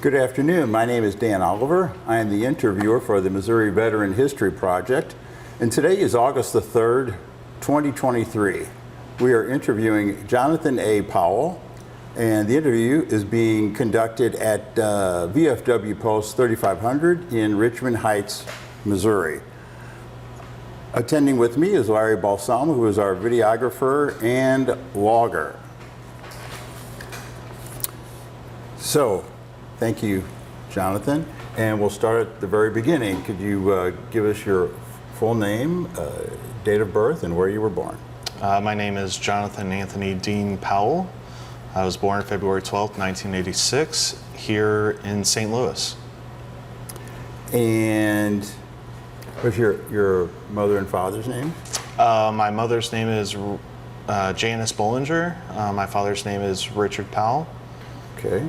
Good afternoon. My name is Dan Oliver. I am the interviewer for the Missouri Veteran History Project, and today is August the 3rd, 2023. We are interviewing Jonathan A. Powell, and the interview is being conducted at VFW Post 3500 in Richmond Heights, Missouri. Attending with me is Larry Balsam, who is our videographer and logger. So, thank you, Jonathan. And we'll start at the very beginning. Could you give us your full name, date of birth, and where you were born? My name is Jonathan Anthony Dean Powell. I was born February 12th, 1986, here in St. Louis. And what's your mother and father's name? My mother's name is Janice Bollinger. My father's name is Richard Powell. Okay.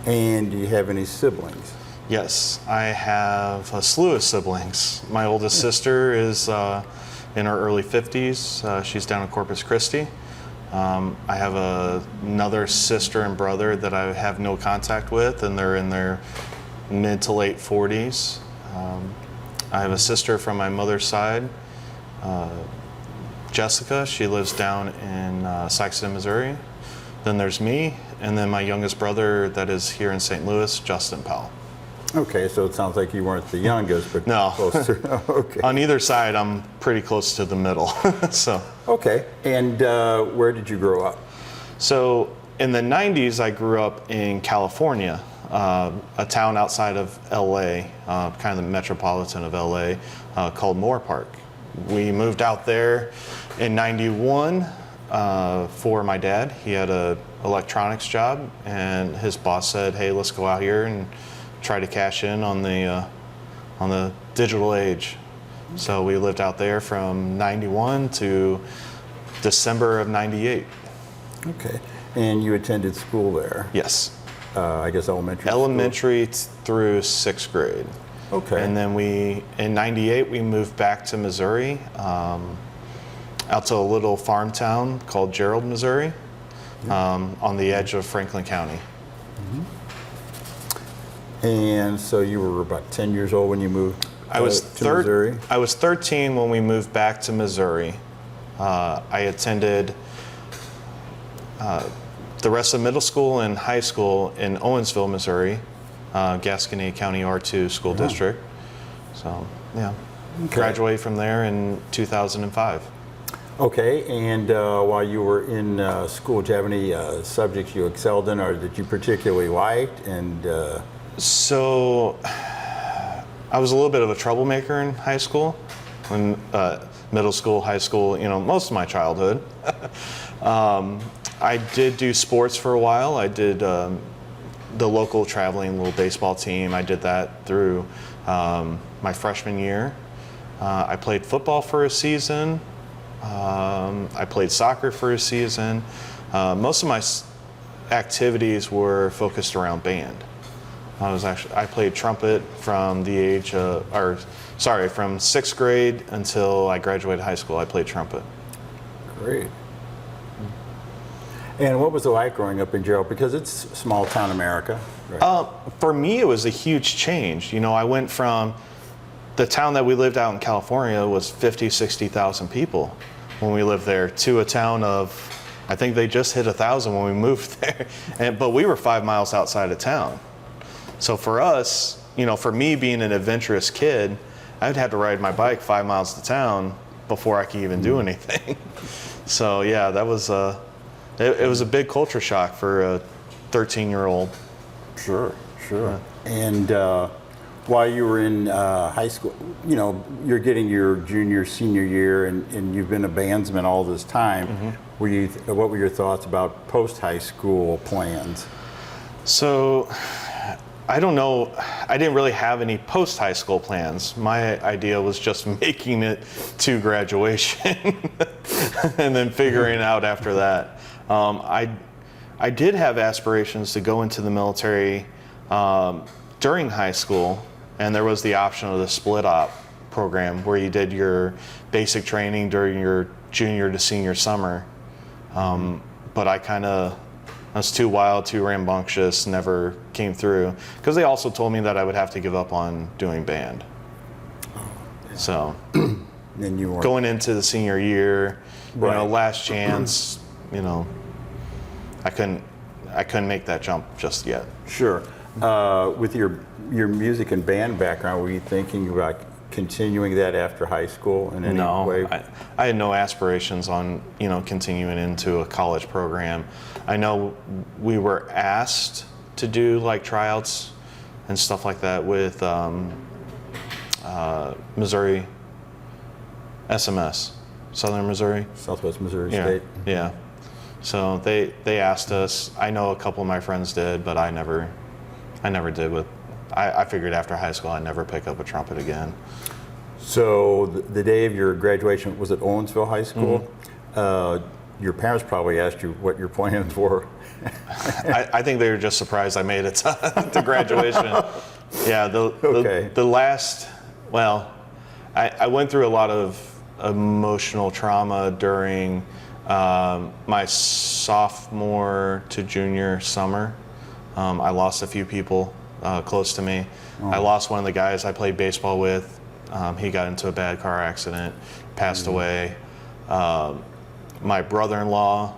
And do you have any siblings? Yes, I have a slew of siblings. My oldest sister is in her early 50s. She's down in Corpus Christi. I have another sister and brother that I have no contact with, and they're in their mid to late 40s. I have a sister from my mother's side, Jessica. She lives down in Saxon, Missouri. Then there's me, and then my youngest brother that is here in St. Louis, Justin Powell. Okay, so it sounds like you weren't the youngest, but no. Close to, okay. On either side, I'm pretty close to the middle. So. Okay, and where did you grow up? So in the 90s, I grew up in California, a town outside of LA, kind of the metropolitan of LA, called Moore Park. We moved out there in 91 for my dad. He had an electronics job, and his boss said, "Hey, let's go out here and try to cash in on the digital age." So we lived out there from 91 to December of 98. Okay, and you attended school there? Yes. I guess elementary. Elementary through 6th grade. Okay. And then in 98, we moved back to Missouri, out to a little farm town called Gerald, Missouri, on the edge of Franklin County. Mm-hmm. And so you were about 10 years old when you moved to Missouri? I was 13 when we moved back to Missouri. I attended the rest of middle school and high school in Owensville, Missouri, Gascony County R2 school district. So, yeah, graduated from there in 2005. Okay, and while you were in school, did you have any subjects you excelled in or that you particularly liked? And So, I was a little bit of a troublemaker in high school, when middle school, high school, most of my childhood. I did do sports for a while. I did the local traveling little baseball team. I did that through my freshman year. I played football for a season. I played soccer for a season. Most of my activities were focused around band. I played trumpet from the age from 6th grade until I graduated high school. I played trumpet. Great. And what was it like growing up in Gerald? Because it's small town America. Right? For me, it was a huge change. I went from the town that we lived out in California was 50, 60,000 people when we lived there, to a town of, I think they just hit 1,000 when we moved there. But we were 5 miles outside of town. So for us, for me being an adventurous kid, I'd had to ride my bike 5 miles to town before I could even do anything. So yeah, that was it was a big culture shock for a 13-year-old. Sure. And while you were in high school, you're getting your junior, senior year, and you've been a bandsman all this time. Mm-hmm. What were your thoughts about post-high school plans? So, I don't know. I didn't really have any post-high school plans. My idea was just making it to graduation and then figuring out after that. I did have aspirations to go into the military during high school, and there was the option of the split op program where you did your basic training during your junior to senior summer. But I kind of I was too wild, too rambunctious, never came through. Because they also told me that I would have to give up on doing band. So And you weren't. going into the senior year, Right. last chance, I couldn't make that jump just yet. Sure. With your music and band background, were you thinking about continuing that after high school in any way? I had no aspirations on continuing into a college program. I know we were asked to do like tryouts and stuff like that with Missouri SMS, Southern Missouri. Southwest Missouri Yeah, State. yeah. So they asked us. I know a couple of my friends did, but I never did. I figured after high school I'd never pick up a trumpet again. So the day of your graduation was at Owensville High School. Your parents probably asked you what your plans were. I think they were just surprised I made it to graduation. Yeah, the last, well, I went through a lot of emotional trauma during my sophomore to junior summer. I lost a few people close to me. I lost one of the guys I played baseball with. He got into a bad car accident, passed away. My brother-in-law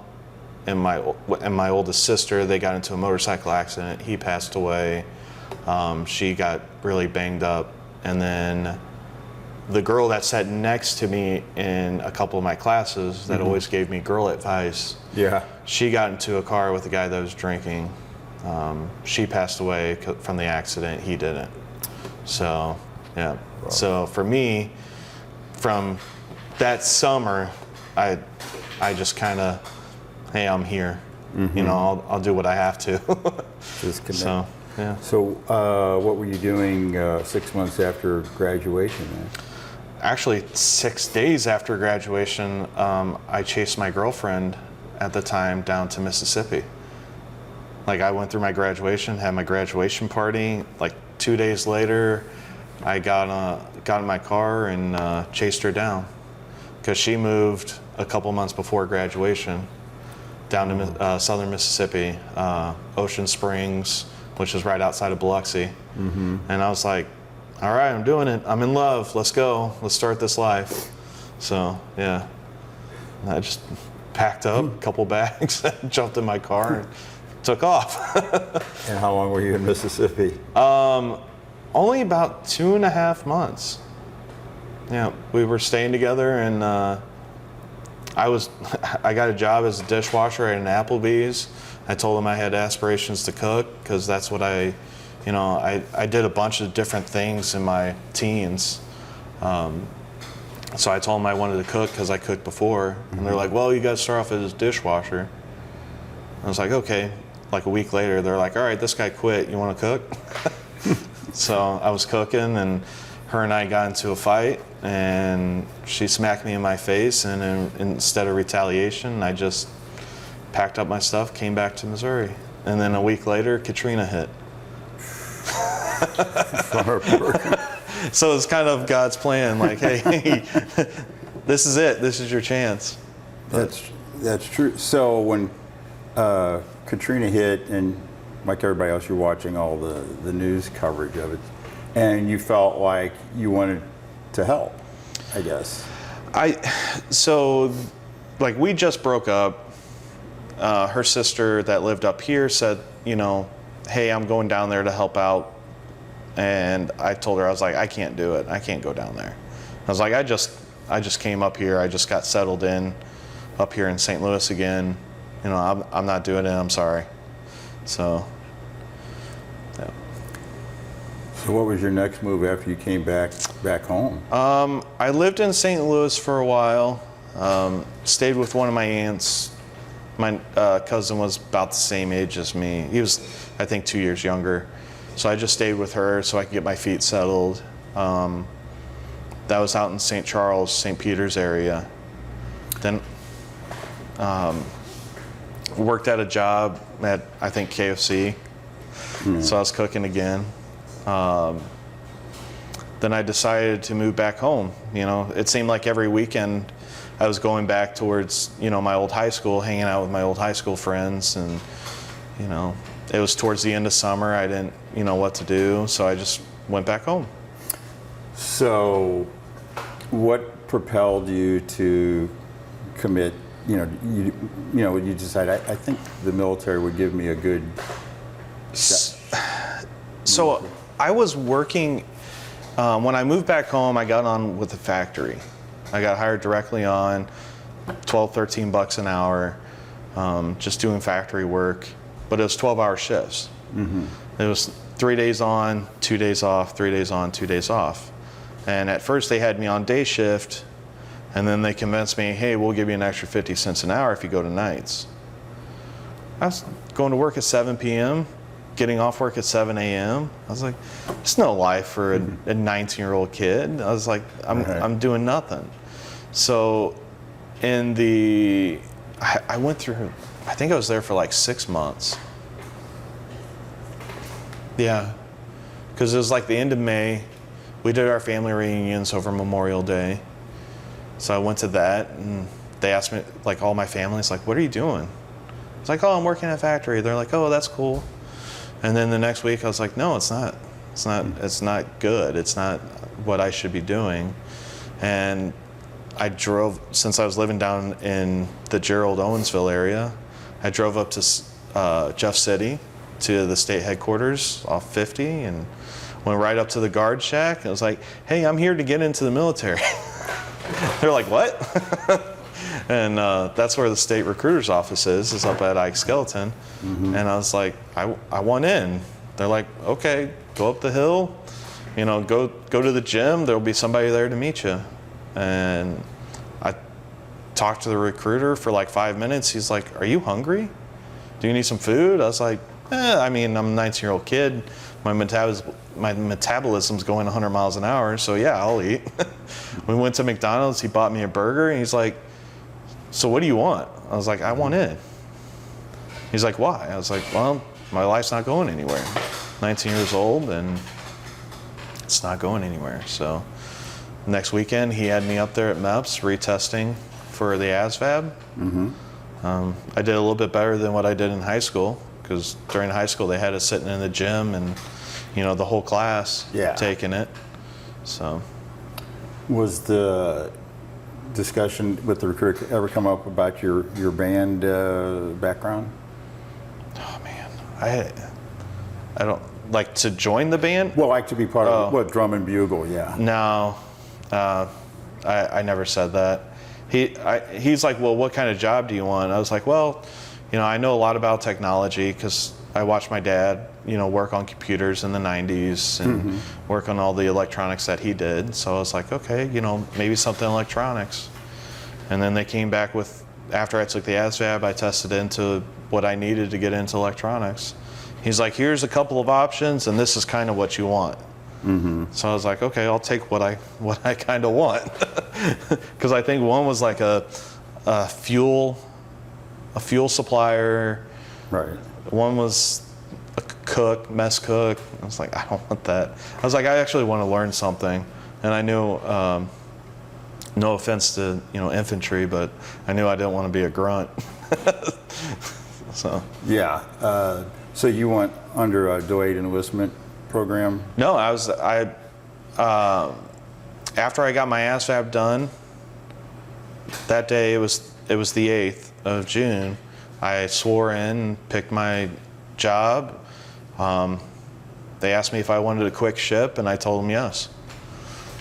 and my oldest sister, they got into a motorcycle accident. He passed away. She got really banged up. And then the girl that sat next to me in a couple of my classes that always gave me girl advice, Yeah. she got into a car with a guy that was drinking. She passed away from the accident. He didn't. So, yeah. Wow. So for me, from that summer, I just kind of, hey, I'm here. I'll do what I have to. Just connect. So, yeah. So what were you doing 6 months after graduation then? Actually, 6 days after graduation, I chased my girlfriend at the time down to Mississippi. Like, I went through my graduation, had my graduation party. Like 2 days later, I got in my car and chased her down because she moved a couple months before graduation down to southern Mississippi, Ocean Springs, which is right outside of Biloxi. And I was like, all right, I'm doing it. I'm in love. Let's go. Let's start this life. So, yeah. And I just packed up a couple bags, jumped in my car, and took off. And how long were you in Mississippi? Only about 2.5 months. Yeah, we were staying together, and I got a job as a dishwasher at an Applebee's. I told him I had aspirations to cook because that's what I did a bunch of different things in my teens. So I told them I wanted to cook because I cooked before. And they're like, well, you got to start off as a dishwasher. I was like, okay. Like a week later, they're like, all right, this guy quit. You want to cook? So I was cooking, and her and I got into a fight, and she smacked me in my face. And instead of retaliation, I just packed up my stuff, came back to Missouri. And then a week later, Katrina hit. So it's kind of God's plan, like, hey, this is it. This is your chance. That's true. So when Katrina hit, and like everybody else, you're watching all the news coverage of it, and you felt like you wanted to help, I guess. So we just broke up. Her sister that lived up here said, hey, I'm going down there to help out. And I told her, I was like, I can't do it. I can't go down there. I was like, I just came up here. I just got settled in up here in St. Louis again. I'm not doing it. I'm sorry. So, yeah. So what was your next move after you came back home? I lived in St. Louis for a while. Stayed with one of my aunts. My cousin was about the same age as me. He was, I think, 2 years younger. So I just stayed with her so I could get my feet settled. That was out in St. Charles, St. Peter's area. Then worked at a job at, I think, KFC. So I was cooking again. Then I decided to move back home. It seemed like every weekend I was going back towards, my old high school, hanging out with my old high school friends, and you know, it was towards the end of summer. I didn't, what to do, so I just went back home. So, what propelled you to commit? You decide I think the military would give me a good. So I was working. When I moved back home, I got on with the factory. I got hired directly on, $12-13 an hour, just doing factory work. But it was 12-hour shifts. Mm-hmm. It was 3 days on, 2 days off, 3 days on, 2 days off. And at first they had me on day shift, and then they convinced me, hey, we'll give you an extra 50 cents an hour if you go to nights. I was going to work at 7 p.m., getting off work at 7 a.m. I was like, it's no life for a 19-year-old kid. I was like, I'm doing nothing. So I went through, I think I was there for like 6 months. Yeah, because it was like the end of May. We did our family reunions over Memorial Day. So I went to that, and they asked me, like all my family's like, what are you doing? It's like, oh, I'm working at a factory. They're like, oh, that's cool. And then the next week I was like, no, it's not good. It's not what I should be doing. And I drove, since I was living down in the Gerald Owensville area, I drove up to Jeff City to the state headquarters off 50 and went right up to the guard shack. And I was like, hey, I'm here to get into the military. They're like, what? And that's where the state recruiter's office is up at Ike Skeleton. Mm-hmm. And I was like, I want in. They're like, okay, go up the hill, go to the gym. There'll be somebody there to meet you. And I talked to the recruiter for like 5 minutes. He's like, are you hungry? Do you need some food? I was like, I'm a 19-year-old kid. My metabolism's going 100 miles an hour, so yeah, I'll eat. We went to McDonald's. He bought me a burger, and he's like, so what do you want? I was like, I want in. He's like, why? I was like, well, my life's not going anywhere. 19 years old, and it's not going anywhere. So next weekend, he had me up there at MEPS retesting for the ASVAB. Mm-hmm. I did a little bit better than what I did in high school, because during high school they had us sitting in the gym and the whole class taking it. So was the discussion with the recruiter ever come up about your band background? Oh man, I don't like to join the band. Well, like to be part of drum and bugle, yeah. No, I never said that. He's like, well, what kind of job do you want? I was like, well, I know a lot about technology because I watched my dad, work on computers in the 90s and work on all the electronics that he did. So I was like, okay, maybe something electronics. And then they came back with, after I took the ASVAB, I tested into what I needed to get into electronics. He's like, here's a couple of options, and this is kind of what you want. Mm-hmm. So I was like, okay, I'll take what I kind of want, because I think one was like a fuel supplier. Right. One was a mess cook. I was like, I don't want that. I was like, I actually want to learn something, and I knew, no offense to infantry, but I knew I didn't want to be a grunt. So yeah. So you went under a delayed enlistment program? No, after I got my ASVAB done, that day it was the 8th of June. I swore in, picked my job. They asked me if I wanted a quick ship, and I told them yes.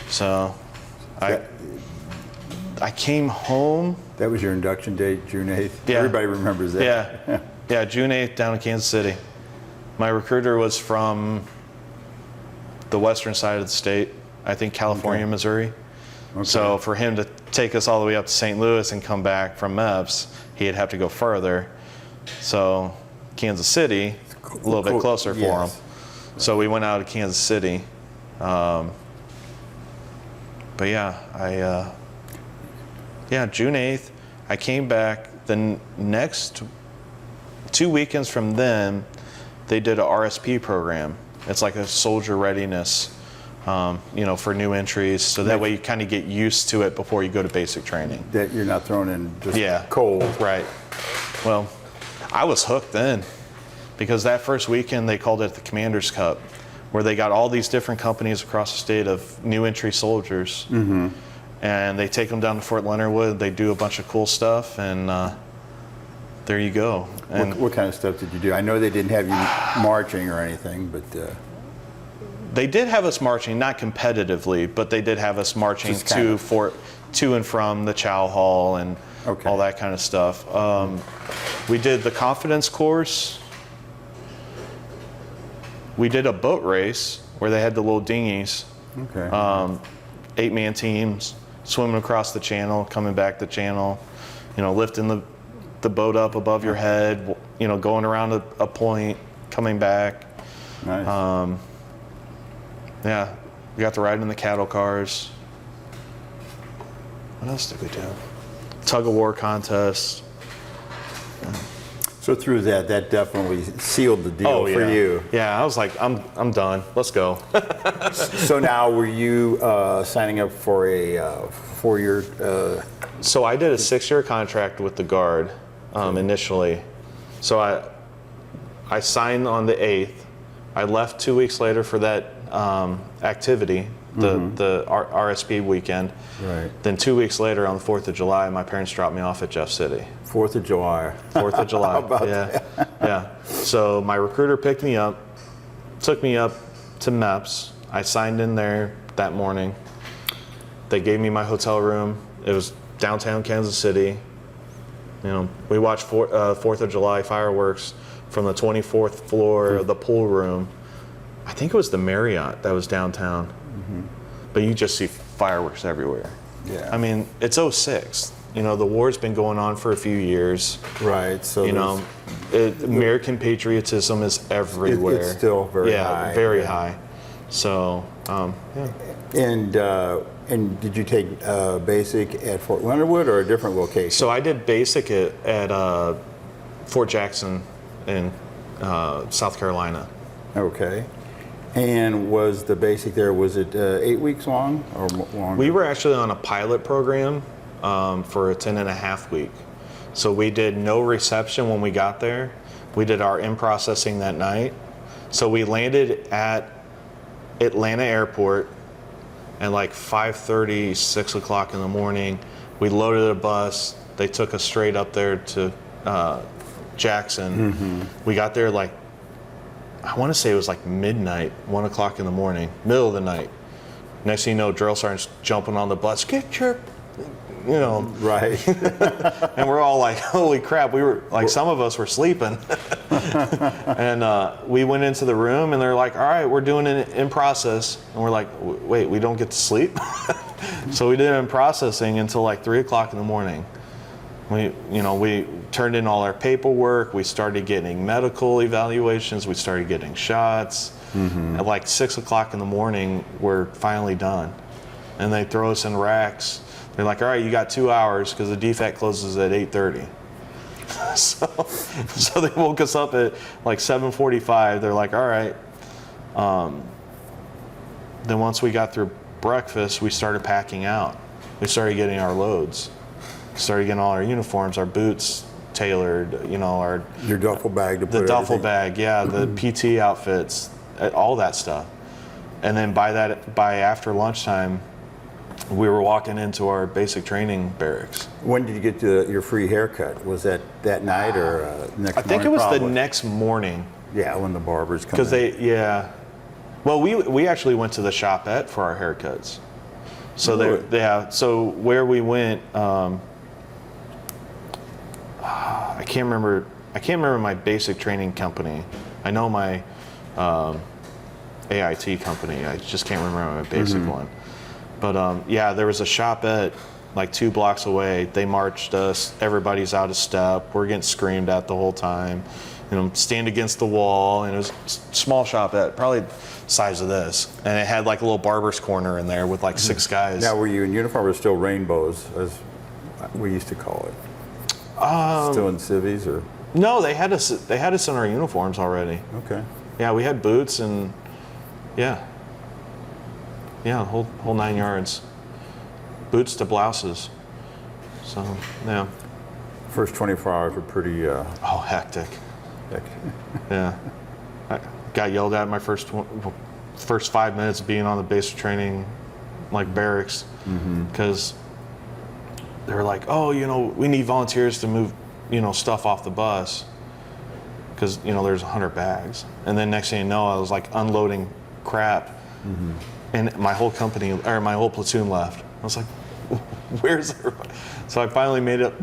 So I came home. That was your induction date, June 8th? Yeah. Everybody remembers that. Yeah, June 8th down in Kansas City. My recruiter was from the western side of the state, I think California, Missouri. Okay. So for him to take us all the way up to St. Louis and come back from MEPS, he'd have to go further. So Kansas City, a little bit closer for him. So we went out to Kansas City. But yeah, June 8th, I came back. The next 2 weekends from then, they did a RSP program. It's like a soldier readiness, for new entries. So that way you kind of get used to it before you go to basic training. That you're not thrown in just cold. Right. Well, I was hooked then. because that first weekend they called it the Commander's Cup, where they got all these different companies across the state of new entry soldiers, and they take them down to Fort Leonard Wood. They do a bunch of cool stuff, and there you go. And What kind of stuff did you do? I know they didn't have you marching or anything, but they did have us marching, not competitively, but they did have us marching Just kind to and from the Chow Hall and Okay. all that kind of stuff. We did the confidence course. We did a boat race where they had the little dinghies, okay. 8-man teams, swimming across the channel, coming back the channel, lifting the boat up above your head, going around a point, coming back. Nice. Yeah, we got to ride in the cattle cars. What else did we do? Tug of war contest. So through that definitely sealed the deal Oh, for yeah. you. Yeah, I was like, I'm done. Let's go. So now, were you signing up for a 4-year? So I did a 6-year contract with the Guard initially. So I signed on the 8th. I left 2 weeks later for that activity, the RSP weekend. Right. Then 2 weeks later, on the 4th of July, my parents dropped me off at Jeff City. 4th of July. 4th of July. How about yeah. Yeah. So my recruiter picked me up, took me up to MEPS. I signed in there that morning. They gave me my hotel room. It was downtown Kansas City. We watched 4th of July fireworks from the 24th floor of the pool room. I think it was the Marriott that was downtown. But you just see fireworks everywhere. Yeah. I mean, it's '06. The war's been going on for a few years. Right. So American patriotism is everywhere. It's still very high. Yeah, very high. So, yeah. And did you take basic at Fort Leonard Wood or a different location? So I did basic at Fort Jackson in South Carolina. Okay. And was the basic there, was it 8 weeks long or longer? We were actually on a pilot program for a 10.5 week. So we did no reception when we got there. We did our in-processing that night. So we landed at Atlanta Airport at like 5:30, 6 o'clock in the morning. We loaded a bus. They took us straight up there to Jackson. We got there like, I want to say it was like midnight, 1 o'clock in the morning, middle of the night. Next thing you know, drill sergeant's jumping on the bus, get your, Right. and we're all like, holy crap, we were like, some of us were sleeping. And we went into the room and they're like, all right, we're doing it in process. And we're like, wait, we don't get to sleep? So we did it in processing until like 3 o'clock in the morning. We turned in all our paperwork. We started getting medical evaluations. We started getting shots. At like 6 o'clock in the morning, we're finally done. And they throw us in racks. They're like, all right, you got 2 hours because the defect closes at 8:30. So they woke us up at like 7:45. They're like, all right. Then once we got through breakfast, we started packing out. We started getting our loads. Started getting all our uniforms, our boots tailored, Your duffel bag to put the duffel everything. bag, yeah, the PT outfits, all that stuff. And then by after lunchtime, we were walking into our basic training barracks. When did you get your free haircut? Was that night or next morning? I think it was probably? the next morning. Yeah, when the barbers come Because in. well, we actually went to the shopette for our haircuts. So Really? so where we went, I can't remember my basic training company. I know my AIT company. I just can't remember my basic one. But there was a shopette like 2 blocks away. They marched us. Everybody's out of step. We're getting screamed at the whole time. Stand against the wall. And it was a small shopette, probably size of this. And it had like a little barber's corner in there with like 6 guys. Now, were you in uniform or still rainbows, as we used to call it? Still in civvies or? No, they had us in our uniforms already. Okay. Yeah, we had boots and whole 9 yards. Boots to blouses. So yeah. First 24 hours were pretty. Oh, hectic. Yeah. I got yelled at my first 5 minutes of being on the basic training, like barracks, because they were like, oh, we need volunteers to move, stuff off the bus, because, there's 100 bags. And then next thing you know, I was like unloading crap, and my whole platoon left. I was like, where's everybody? So I finally made it,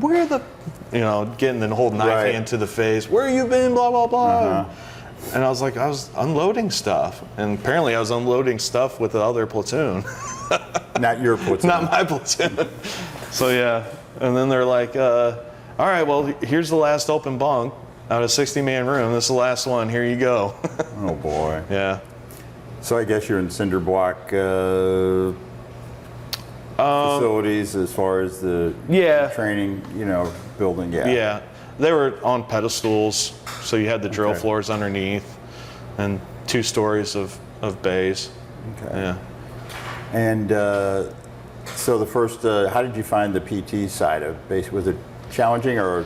getting the whole knife hand to the face, where you been, blah, blah, blah. And I was like, I was unloading stuff. And apparently I was unloading stuff with the other platoon. Not your platoon. Not my platoon. So yeah, and then they're like, all right, well, here's the last open bunk out of 60-man room. This is the last one, here you go. Oh boy. Yeah. So I guess you're in cinder block facilities as far as the training, building. Yeah, they were on pedestals, so you had the drill floors underneath, and 2 stories of bays. Okay. Yeah. And so the first, how did you find the PT side of base? Was it challenging or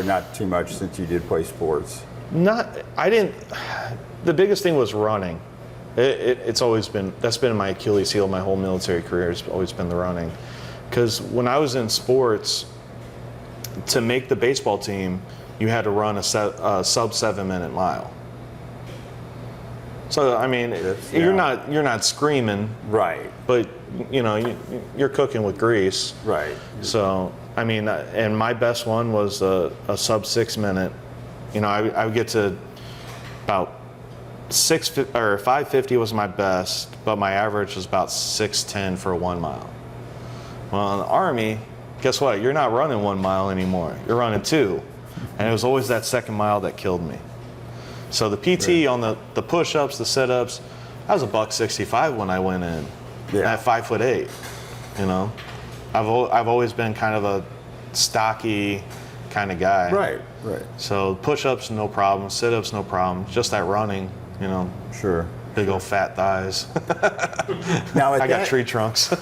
not too much since you did play sports? The biggest thing was running. It's always been, that's been my Achilles heel my whole military career, has always been the running. Because when I was in sports, to make the baseball team, you had to run a sub 7-minute mile. So I mean, you're not screaming, right? But you're cooking with grease, right? So I mean, and my best one was a sub 6-minute. I would get to about 550 was my best, but my average was about 6:10 for a 1 mile. Well, in the Army, guess what? You're not running 1 mile anymore. You're running 2, and it was always that second mile that killed me. So the PT on the push-ups, the sit-ups, I was a $165 when I went in. At 5'8", I've always been kind of a stocky kind of guy. Right. So push-ups, no problem. Sit-ups, no problem. Just that running, Sure. Big old fat thighs. Now I got tree trunks.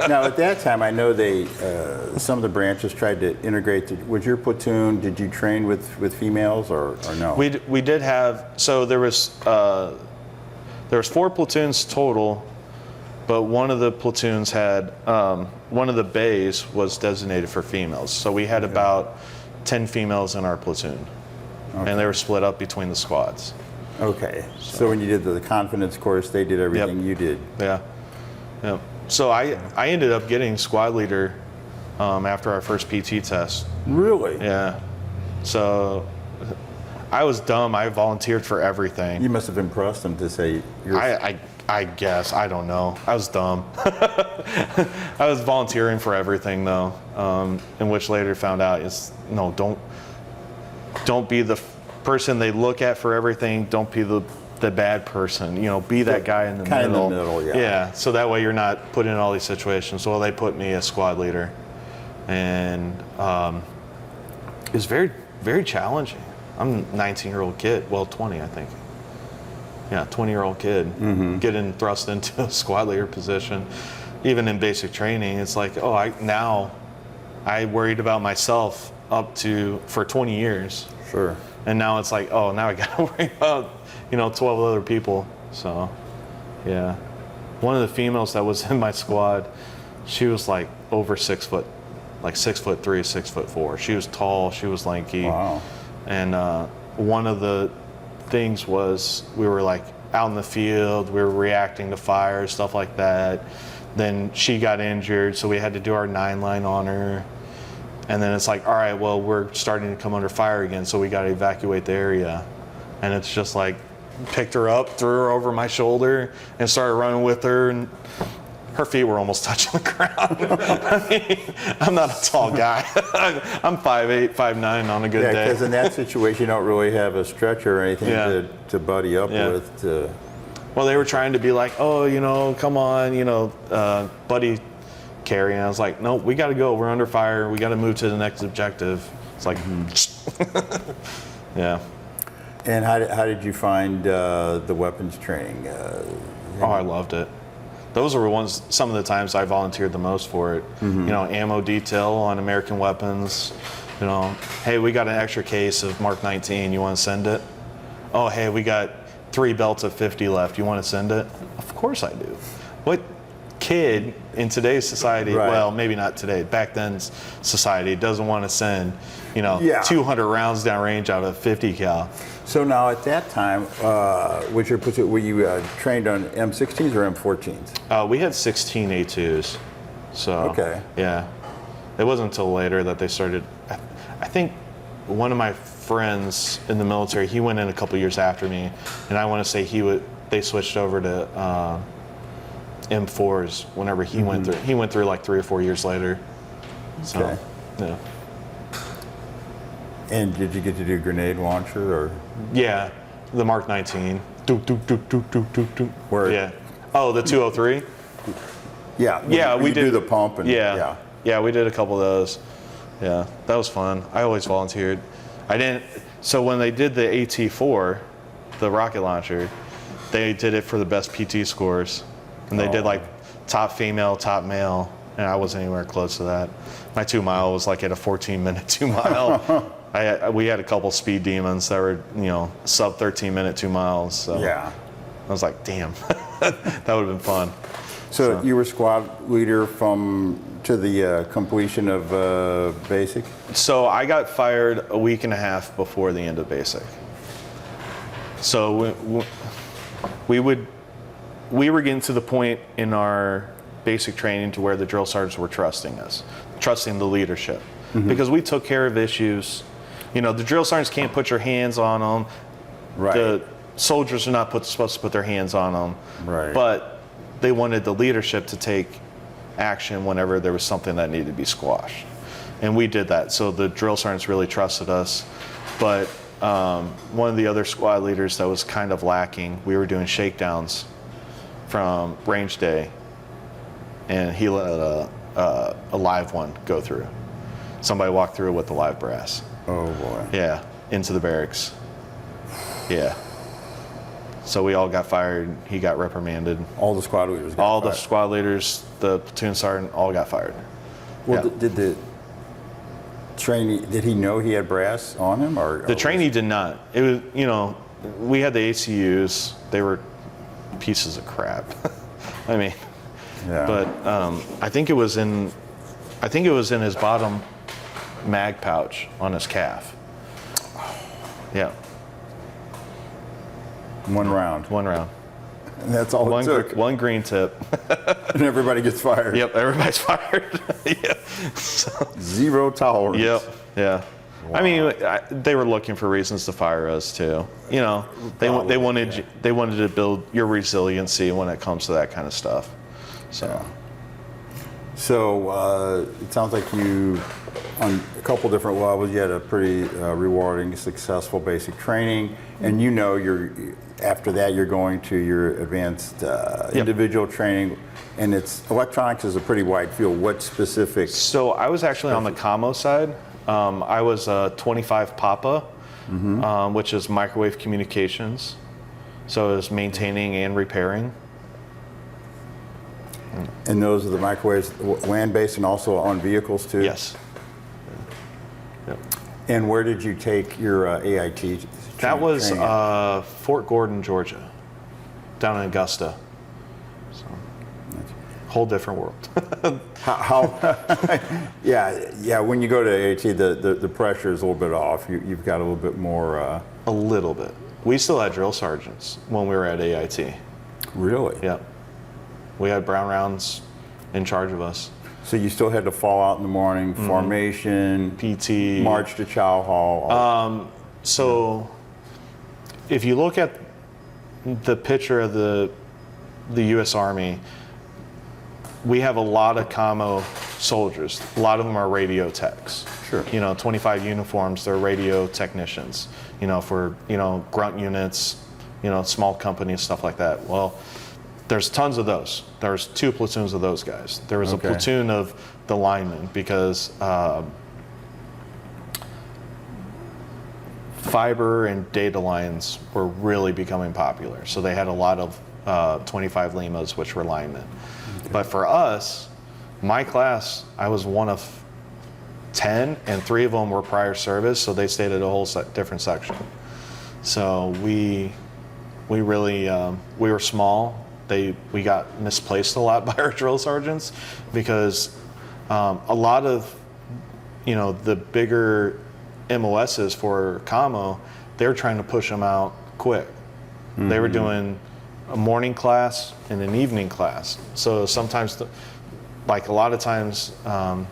Now at that time, I know some of the branches tried to integrate. Was your platoon? Did you train with females or no? We did have. So there was 4 platoons total, but one of the platoons had one of the bays was designated for females. So we had about 10 females in our platoon, and they were split up between the squads. Okay. So when you did the confidence course, they did everything you did. Yeah. So I ended up getting squad leader after our first PT test. Really? Yeah. So I was dumb. I volunteered for everything. You must have impressed them to say you're... I guess. I don't know. I was dumb. I was volunteering for everything though, in which later found out don't be the person they look at for everything. Don't be the bad person. Be that guy in the middle. Kind of in the middle, yeah. Yeah. So that way you're not put in all these situations. So they put me as squad leader, and it was very, very challenging. I'm a 19-year-old kid. Well, 20, I think. Yeah, 20-year-old kid getting thrust into a squad leader position. Even in basic training, it's like, I worried about myself for 20 years. Sure. And now it's like, now I got to worry about, 12 other people. So, yeah. One of the females that was in my squad, she was like over 6 foot, like 6'3", 6'4". She was tall, she was lanky. Wow. And one of the things was we were like out in the field, we were reacting to fire, stuff like that. Then she got injured, so we had to do our 9-line on her. And then it's like, all right, well, we're starting to come under fire again, so we got to evacuate the area. And it's just like, picked her up, threw her over my shoulder, and started running with her. And her feet were almost touching the ground. I mean, I'm not a tall guy. I'm 5'8", 5'9" on a good day. Yeah, because in that situation, you don't really have a stretcher or anything to buddy up with. Well, they were trying to be like, come on, buddy carry. And I was like, no, we got to go. We're under fire. We got to move to the next objective. It's like, yeah. And how did you find the weapons training? I loved it. Those were some of the times I volunteered the most for it. Ammo detail on American weapons, You know, hey, we got an extra case of Mark 19. You want to send it? Oh, hey, we got 3 belts of 50 left. You want to send it? Of course I do. What kid in today's society, Right. well, maybe not today, back then's society, doesn't want to send, you know, Yeah. 200 rounds downrange out of 50 cal? So now at that time, were you trained on M16s or M14s? We had 16 A2s. So, Okay. yeah. It wasn't until later that they started. I think one of my friends in the military, he went in a couple years after me, and I want to say they switched over to M4s whenever he went through. He went through like 3 or 4 years later. So, Okay. yeah. And did you get to do grenade launcher or? Yeah, the Mark 19. Doop, doop, doop, doop, doop, doop, doop. Where- Yeah. Oh, the 203? Yeah. Yeah, we you did do the pump and yeah. Yeah, we did a couple of those. Yeah, that was fun. I always volunteered. I didn't. So when they did the AT4, the rocket launcher, they did it for the best PT scores, and they did like top female, top male, and I wasn't anywhere close to that. My 2 mile was like at a 14-minute 2 mile. We had a couple speed demons that were, you know, sub 13-minute 2 miles. So Yeah. I was like, damn, that would have been fun. So you were squad leader to the completion of basic? So I got fired a week and a half before the end of basic. So we were getting to the point in our basic training to where the drill sergeants were trusting us, trusting the leadership, because we took care of issues. You know, the drill sergeants can't put your hands on them. Right. The soldiers are not supposed to put their hands on them. Right. But they wanted the leadership to take action whenever there was something that needed to be squashed. And we did that. So the drill sergeants really trusted us. But one of the other squad leaders that was kind of lacking, we were doing shakedowns from range day, and he let a live one go through. Somebody walked through with the live brass. Oh boy. Yeah, into the barracks. Yeah. So we all got fired. He got reprimanded. All the squad leaders got All the fired. squad leaders, the platoon sergeant, all got fired. Well, Yeah. did the trainee, did he know he had brass on him? The trainee did not. It was, you know, we had the ACUs. They were pieces of crap. I mean, Yeah. but I think it was in his bottom mag pouch on his calf. Yeah, One round. one round. And that's all it took. One green tip. And everybody gets fired. Yep, everybody's fired. Yeah. So, Zero tolerance. yep. Yeah. I mean, they were looking for reasons to fire us too. You know, they wanted to build your resiliency when it comes to that kind of stuff. So. So it sounds like you, on a couple different levels, you had a pretty rewarding, successful basic training, and you know after that you're going to your advanced individual training, and electronics is a pretty wide field. What specific? So I was actually on the commo side. I was a 25 Papa, which is microwave communications. So it was maintaining and repairing. And those are the microwaves, land-based and also on vehicles too? Yes. Yep. And where did you take your AIT? That was training at? Fort Gordon, Georgia, down in Augusta. So, whole different world. How yeah, when you go to AIT, the pressure is a little bit off. You've got a little bit more. A little bit. We still had drill sergeants when we were at AIT. Really? Yep. We had brown rounds in charge of us. So you still had to fall out in the morning, formation, PT. march to Chow Hall. So if you look at the picture of the U.S. Army, we have a lot of commo soldiers. A lot of them are radio techs. Sure. You know, 25 uniforms, they're radio technicians, you know, for, you know, grunt units, you know, small companies, stuff like that. Well, there's tons of those. There's 2 platoons of those guys. There was a platoon of the linemen because fiber and data lines were really becoming popular. So they had a lot of 25 Limas, which were linemen. Okay. But for us, my class, I was one of 10, and 3 of them were prior service, so they stayed at a whole different section. So we really we were small. We got misplaced a lot by our drill sergeants because a lot of the bigger MOSs for Camo, they were trying to push them out quick. Mm-hmm. They were doing a morning class and an evening class. So sometimes, like a lot of times,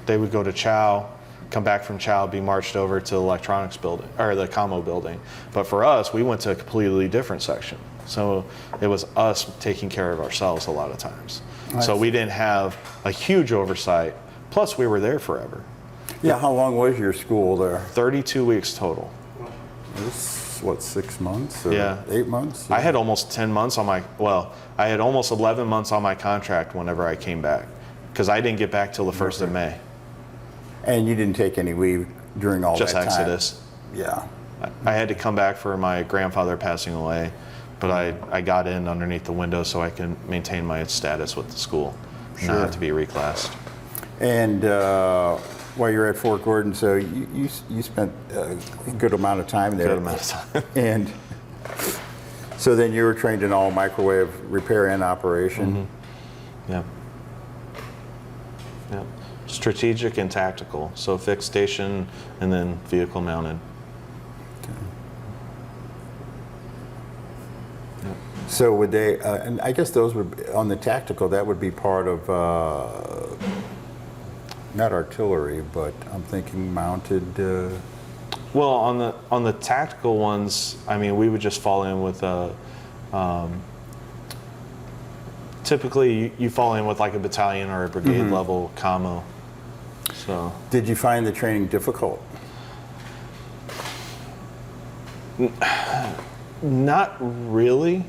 they would go to Chow, come back from Chow, be marched over to the electronics building or the Camo building. But for us, we went to a completely different section. So it was us taking care of ourselves a lot of times. Nice. So we didn't have a huge oversight. Plus, we were there forever. Yeah, how long was your school there? 32 weeks total. This, what, 6 months? Or yeah. 8 months? I had almost 10 months on I had almost 11 months on my contract whenever I came back, because I didn't get back till the 1st of May. And you didn't take any leave during all that time? Just Exodus. Yeah. I had to come back for my grandfather passing away, but I got in underneath the window so I can maintain my status with the school, and not have to be reclassed. And while you're at Fort Gordon, so you spent a good amount of time there. Good amount of time. And so then you were trained in all microwave repair and operation. Mm-hmm. Yeah. Yeah. Strategic and tactical. So fixed station and then vehicle mounted. Okay. Yep. So would they, and I guess those would, on the tactical, that would be part of, not artillery, but I'm thinking mounted. Well, on the tactical ones, I mean, we would just fall in with typically you fall in with like a battalion or a brigade level Camo. So. Did you find the training difficult? Not really,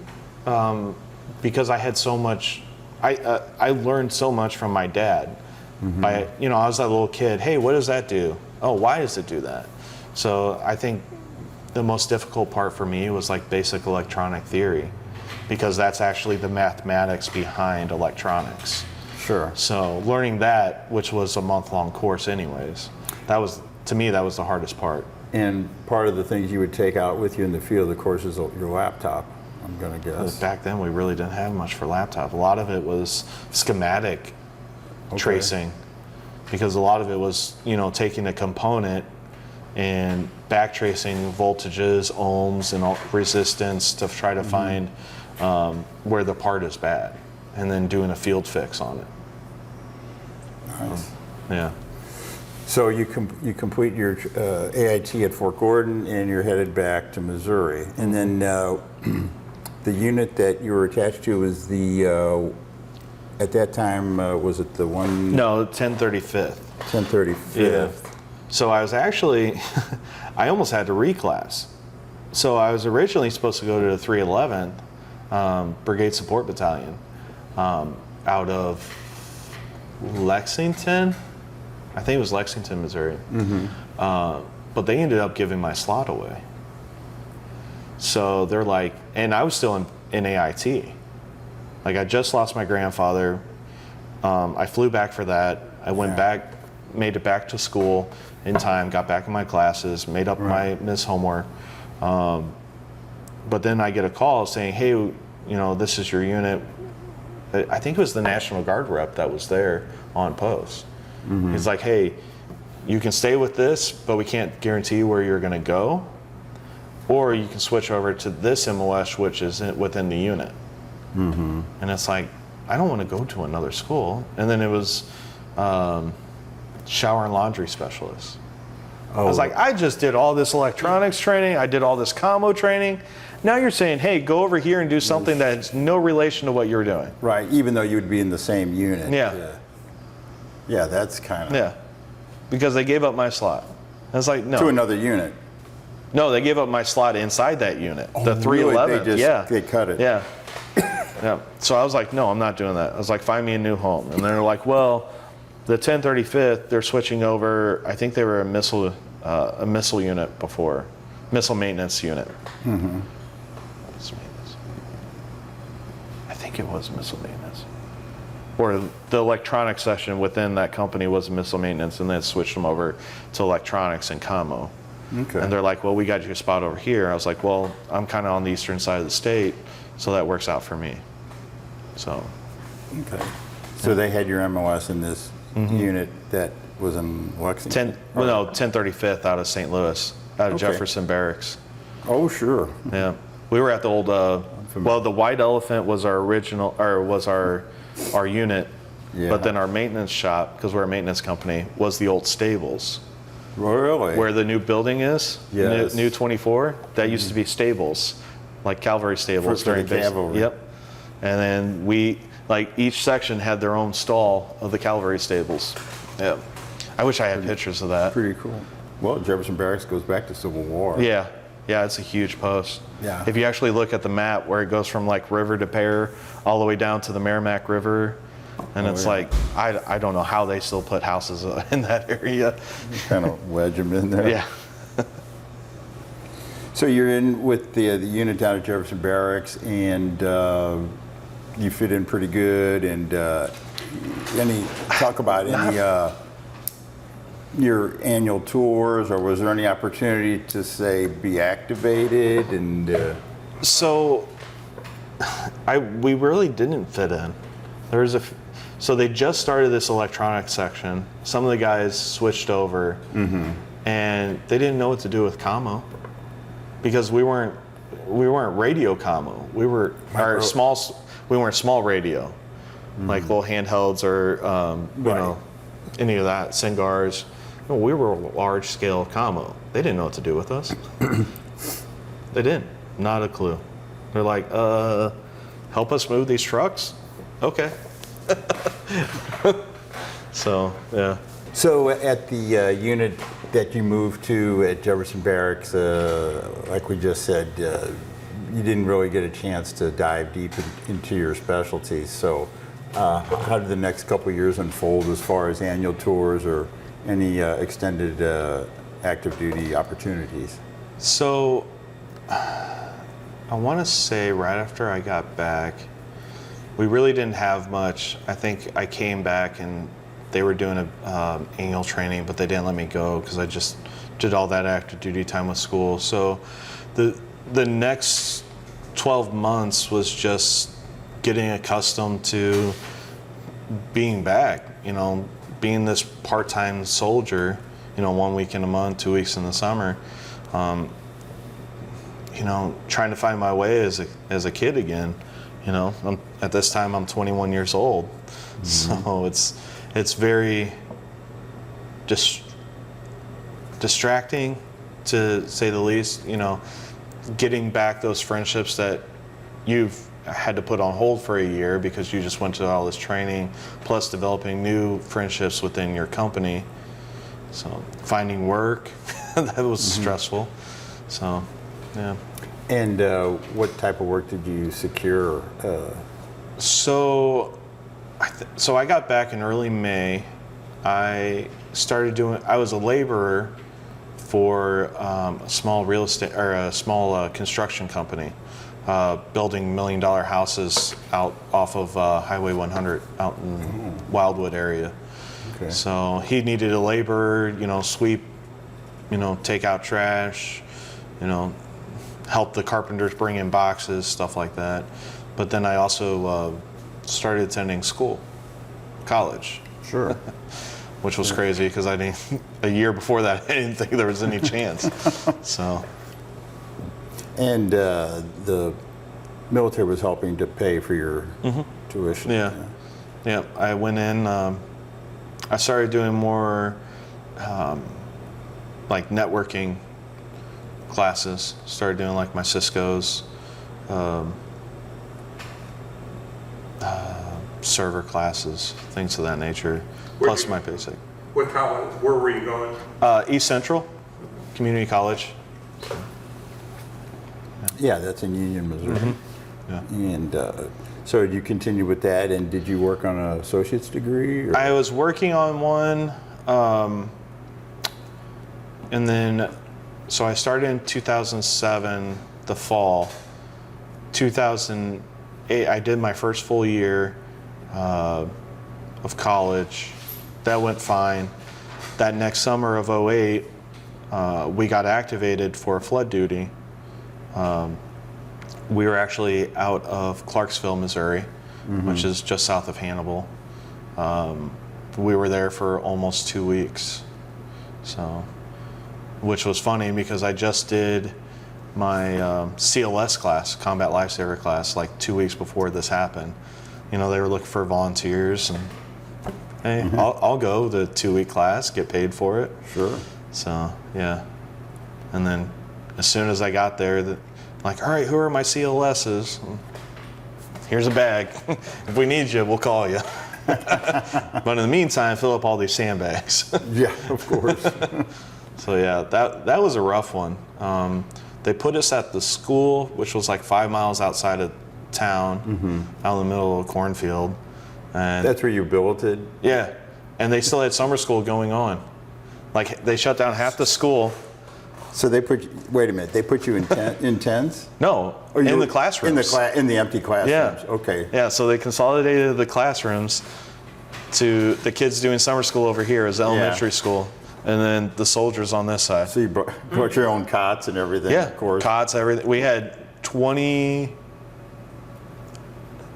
because I had so much. I learned so much from my dad. Mm-hmm. I was that little kid. Hey, what does that do? Oh, why does it do that? So I think the most difficult part for me was like basic electronic theory, because that's actually the mathematics behind electronics. Sure. So learning that, which was a month-long course anyways, that was, to me, that was the hardest part. And part of the things you would take out with you in the field, of course, is your laptop, I'm going to guess. Back then, we really didn't have much for laptop. A lot of it was schematic tracing, because a lot of it was, taking a component and back tracing voltages, ohms, and resistance to try to find where the part is bad, and then doing a field fix on it. Nice. Yeah. So you complete your AIT at Fort Gordon, and you're headed back to Missouri. And then the unit that you were attached to was the, at that time, was it the one? No, 1035th. 1035th. Yeah. So I was actually, I almost had to reclass. So I was originally supposed to go to the 311th Brigade Support Battalion out of Lexington. I think it was Lexington, Missouri. Mm-hmm. But they ended up giving my slot away. So they're like, and I was still in AIT. Like, I just lost my grandfather. I flew back for that. I went back, made it back to school in time, got back in my classes, made up my missed homework. But then I get a call saying, hey, this is your unit. I think it was the National Guard rep that was there on post. Mm-hmm. He's like, hey, you can stay with this, but we can't guarantee where you're going to go. Or you can switch over to this MOS, which is within the unit. Mm-hmm. And it's like, I don't want to go to another school. And then it was shower and laundry specialist. I was like, I just did all this electronics training. I did all this Camo training. Now you're saying, hey, go over here and do something that has no relation to what you're doing. Right, even though you would be in the same unit. Yeah. Yeah, that's kind of... Yeah, because they gave up my slot. I was like, no. To another unit. No, they gave up my slot inside that unit. The 311. Really? They cut it. Yeah. Yeah. So I was like, no, I'm not doing that. I was like, find me a new home. And they're like, well, the 1035th, they're switching over. I think they were a missile unit before, missile maintenance unit. Mm-hmm. I think it was missile maintenance. or the electronics section within that company was missile maintenance, and then switched them over to electronics and commo. Okay. And they're like, well, we got you a spot over here. I was like, well, I'm kind of on the eastern side of the state, so that works out for me. So. Okay. So they had your MOS in this unit that was in Lexington? 1035th out of St. Louis, out of Okay. Jefferson Barracks. Oh, sure. Yeah. We were at the old, well, the White Elephant was our original, or was our unit, Yeah. but then our maintenance shop, because we're a maintenance company, was the old stables. Really? Where the new building is, Yes. new 24, that used to be stables, like cavalry stables. For the during cavalry. Yep. And then each section had their own stall of the cavalry stables. Yeah. I wish I had pictures of that. Pretty cool. Well, Jefferson Barracks goes back to Civil War. Yeah. Yeah, it's a huge post. Yeah. If you actually look at the map where it goes from like River to Pear all the way down to the Merrimack River, and it's yeah. like, I don't know how they still put houses in that area. Kind of wedge them in there. Yeah. So you're in with the unit down at Jefferson Barracks, and you fit in pretty good. And talk about any your annual tours, or was there any opportunity to say be activated? And So, we really didn't fit in. So they just started this electronics section. Some of the guys switched over, and they didn't know what to do with commo, because we weren't radio commo. We were we weren't small radio, like little handhelds or Right. any of that, Sengars. No, we were large scale commo. They didn't know what to do with us. They didn't. Not a clue. They're like, help us move these trucks? Okay. So, yeah. so at the unit that you moved to at Jefferson Barracks, like we just said, you didn't really get a chance to dive deep into your specialties. So how did the next couple of years unfold as far as annual tours or any extended active duty opportunities? So, I want to say right after I got back, we really didn't have much. I think I came back and they were doing a annual training, but they didn't let me go because I just did all that active duty time with school. So the next 12 months was just getting accustomed to being back, being this part-time soldier, 1 week in a month, 2 weeks in the summer, trying to find my way as a kid again. At this time I'm 21 years old, so it's very distracting, to say the least. Getting back those friendships that you've had to put on hold for a year because you just went to all this training, plus developing new friendships within your company. So finding work, that was stressful. So, yeah. And what type of work did you secure? So I got back in early May. I was a laborer for a small real estate, or a small construction company, building $1 million houses out off of Highway 100 out in Wildwood area. Okay. So he needed a laborer, sweep, take out trash, help the carpenters bring in boxes, stuff like that. But then I also started attending college. Sure. Which was crazy because a year before that, I didn't think there was any chance. So. And the military was helping to pay for your tuition. Yeah. I went in. I started doing more like networking classes. Started doing like my Cisco's, server classes, things of that nature. Plus my basic. What college? Where were you going? East Central Community College. Yeah, that's in Union, Missouri. Yeah. And so did you continue with that, and did you work on an associate's degree? Or? I was working on one, and then, so I started in 2007, the fall. 2008, I did my first full year. of college. That went fine. That next summer of '08, we got activated for flood duty. We were actually out of Clarksville, Missouri, which is just south of Hannibal. We were there for almost 2 weeks, so, which was funny because I just did my CLS class, Combat Lifesaver class, like 2 weeks before this happened. You know, they were looking for volunteers, and hey, I'll go the 2-week class, get paid for it. Sure. So yeah, and then as soon as I got there, like, all right, who are my CLSs? Here's a bag. If we need you, we'll call you. But in the meantime, fill up all these sandbags. Yeah, of course. So yeah, that was a rough one. They put us at the school, which was like 5 miles outside of town, out in the middle of a cornfield. And That's where you billeted? yeah, and they still had summer school going on. Like, they shut down half the school. So they put you, wait a minute, they put you in tents? No, Or you in were- the classrooms. In the empty classrooms? Yeah. Okay. Yeah, so they consolidated the classrooms to the kids doing summer school over here as elementary school, and then the soldiers on this side. So you brought your own cots and everything, Yeah, of course. cots, everything. We had 20.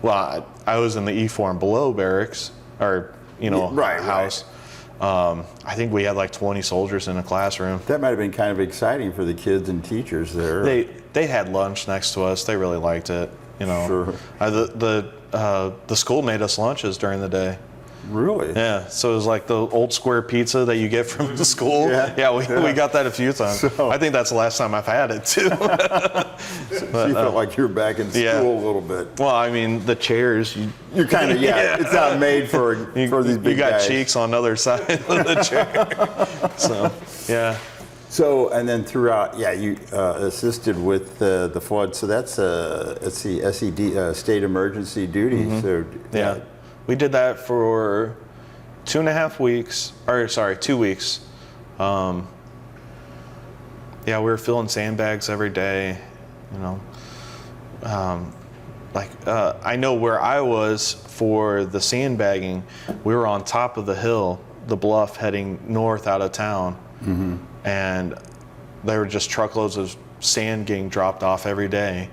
Well, I was in the E form below barracks, or Right, house. I think we had like 20 soldiers in a classroom. That might have been kind of exciting for the kids and teachers there. They had lunch next to us. They really liked it. Sure. The school made us lunches during the day. Really? Yeah, so it was like the old square pizza that you get from the school. Yeah. We got that a few times. So- I think that's the last time I've had it too. So you felt like you were back in school yeah. a little bit. Well, I mean, the chairs. You kind of, it's not made for these big You got guys. cheeks on the other side of the chair. So, yeah. So, and then throughout, you assisted with the flood. So that's, let's see, SED, state emergency duty. So, Yeah. We did that for 2.5 weeks, or sorry, 2 weeks. Yeah, we were filling sandbags every day, I know where I was for the sandbagging, we were on top of the hill, the bluff heading north out of town. And there were just truckloads of sand getting dropped off every day.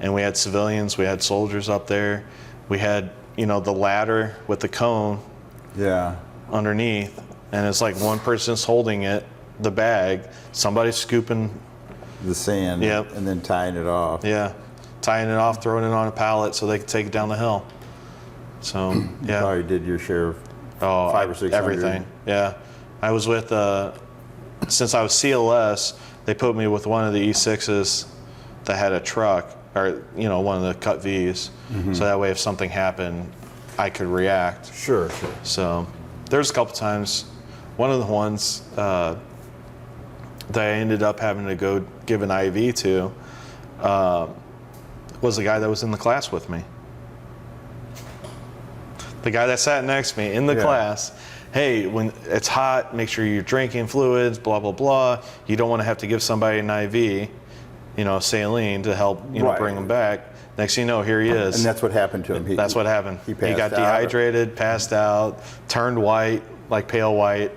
And we had civilians, we had soldiers up there. We had, the ladder with the cone yeah. underneath. And it's like one person's holding it, the bag, somebody's scooping, The sand. Yep. And then tying it off. yeah, tying it off, throwing it on a pallet so they could take it down the hill. So, yeah. Probably did your share of Oh, 500 or 600. everything. Yeah, I was with since I was CLS, they put me with one of the E6s that had a truck, or one of the cut V's. So that way, if something happened, I could react. Sure. So there's a couple times. One of the ones that I ended up having to go give an IV to was the guy that was in the class with me. The guy that sat next to me in the class. Hey, when it's hot, make sure you're drinking fluids, blah, blah, blah. You don't want to have to give somebody an IV, saline to help, Right. bring them back. Next thing you know, here he is. And that's what happened to him. That's what happened. He He passed got out. dehydrated, passed out, turned white, like pale white.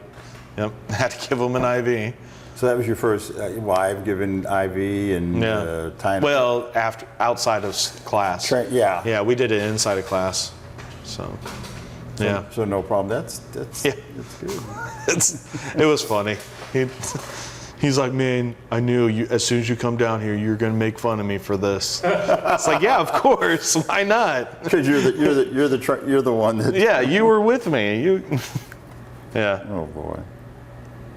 Yep. Had to give him an IV. So that was your first live given IV and tying. Well, outside of class. Yeah. Yeah, we did it inside of class. So, yeah. So no problem. That's Yeah. that's good. It was funny. He's like, man, I knew you. As soon as you come down here, you're gonna make fun of me for this. It's like, yeah, of course. Why not? Because you're the one that. Yeah, you were with me. Yeah, Oh boy.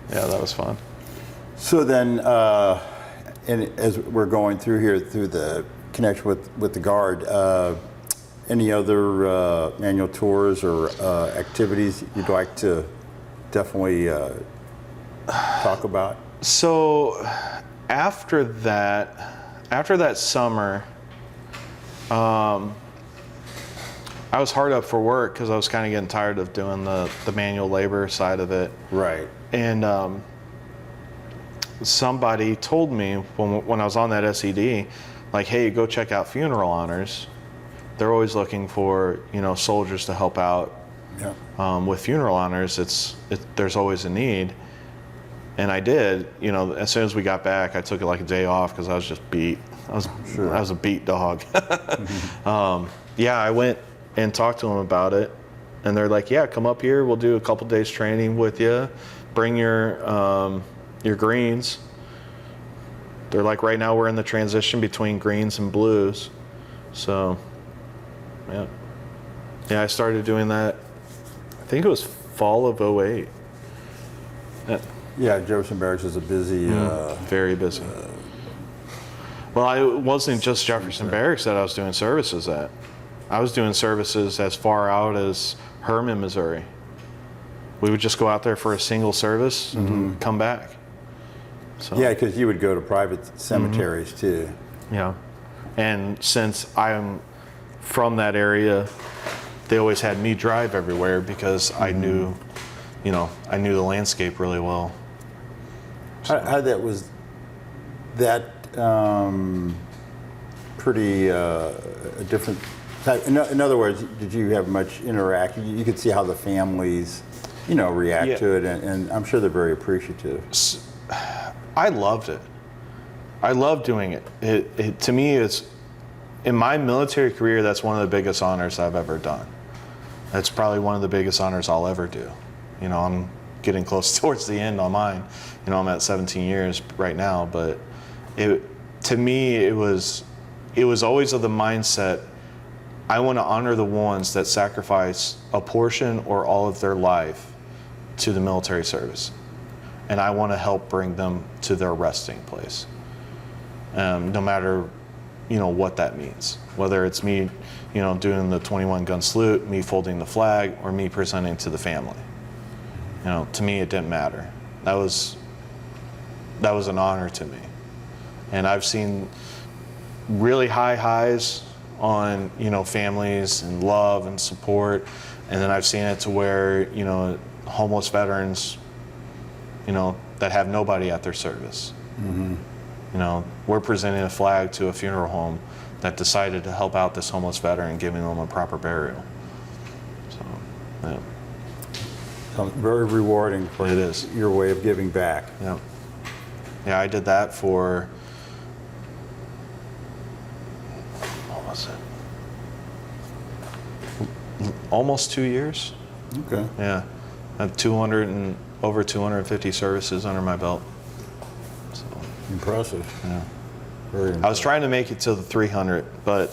yeah, that was fun. So then, and as we're going through here through the connection with the Guard, any other annual tours or activities you'd like to definitely talk about? So after that summer, I was hard up for work because I was kind of getting tired of doing the manual labor side of it. Right. And somebody told me when I was on that SED, like, hey, go check out funeral honors. They're always looking for soldiers to help out Yeah. With funeral honors, there's always a need. And I did, as soon as we got back, I took it like a day off because I was just beat. I was a beat dog. Yeah, I went and talked to them about it, and they're like, "Yeah, come up here. We'll do a couple days training with you. Bring your greens." They're like, right now we're in the transition between greens and blues, so yeah, I started doing that. I think it was fall of '08. Yeah, Jefferson Barracks is a busy. Very busy. Well, it wasn't just Jefferson Barracks that I was doing services at. I was doing services as far out as Herman, Missouri. We would just go out there for a single service and come back. So, Yeah, because you would go to private cemeteries too. yeah. And since I'm from that area, they always had me drive everywhere because I knew, I knew the landscape really well. How that was that pretty a different type. In other words, did you have much interaction? You could see how the families, react Yeah. to it, and I'm sure they're very appreciative. I loved it. I loved doing it. It to me, it's in my military career, that's one of the biggest honors I've ever done. That's probably one of the biggest honors I'll ever do. I'm getting close towards the end on mine. I'm at 17 years right now, but to me, it was always of the mindset, I want to honor the ones that sacrifice a portion or all of their life to the military service. And I want to help bring them to their resting place. No matter, what that means. Whether it's me, doing the 21 gun salute, me folding the flag, or me presenting to the family. To me, it didn't matter. That was an honor to me. And I've seen really high highs on, families and love and support. And then I've seen it to where, homeless veterans, that have nobody at their service. We're presenting a flag to a funeral home that decided to help out this homeless veteran, giving them a proper burial. So, yeah. So very rewarding for It is. your way of giving back. Yeah. Yeah, I did that for, what was it? Almost 2 years. Okay. Yeah. I have over 250 services under my belt. So, Impressive. yeah. Very impressive. I was trying to make it to the 300, but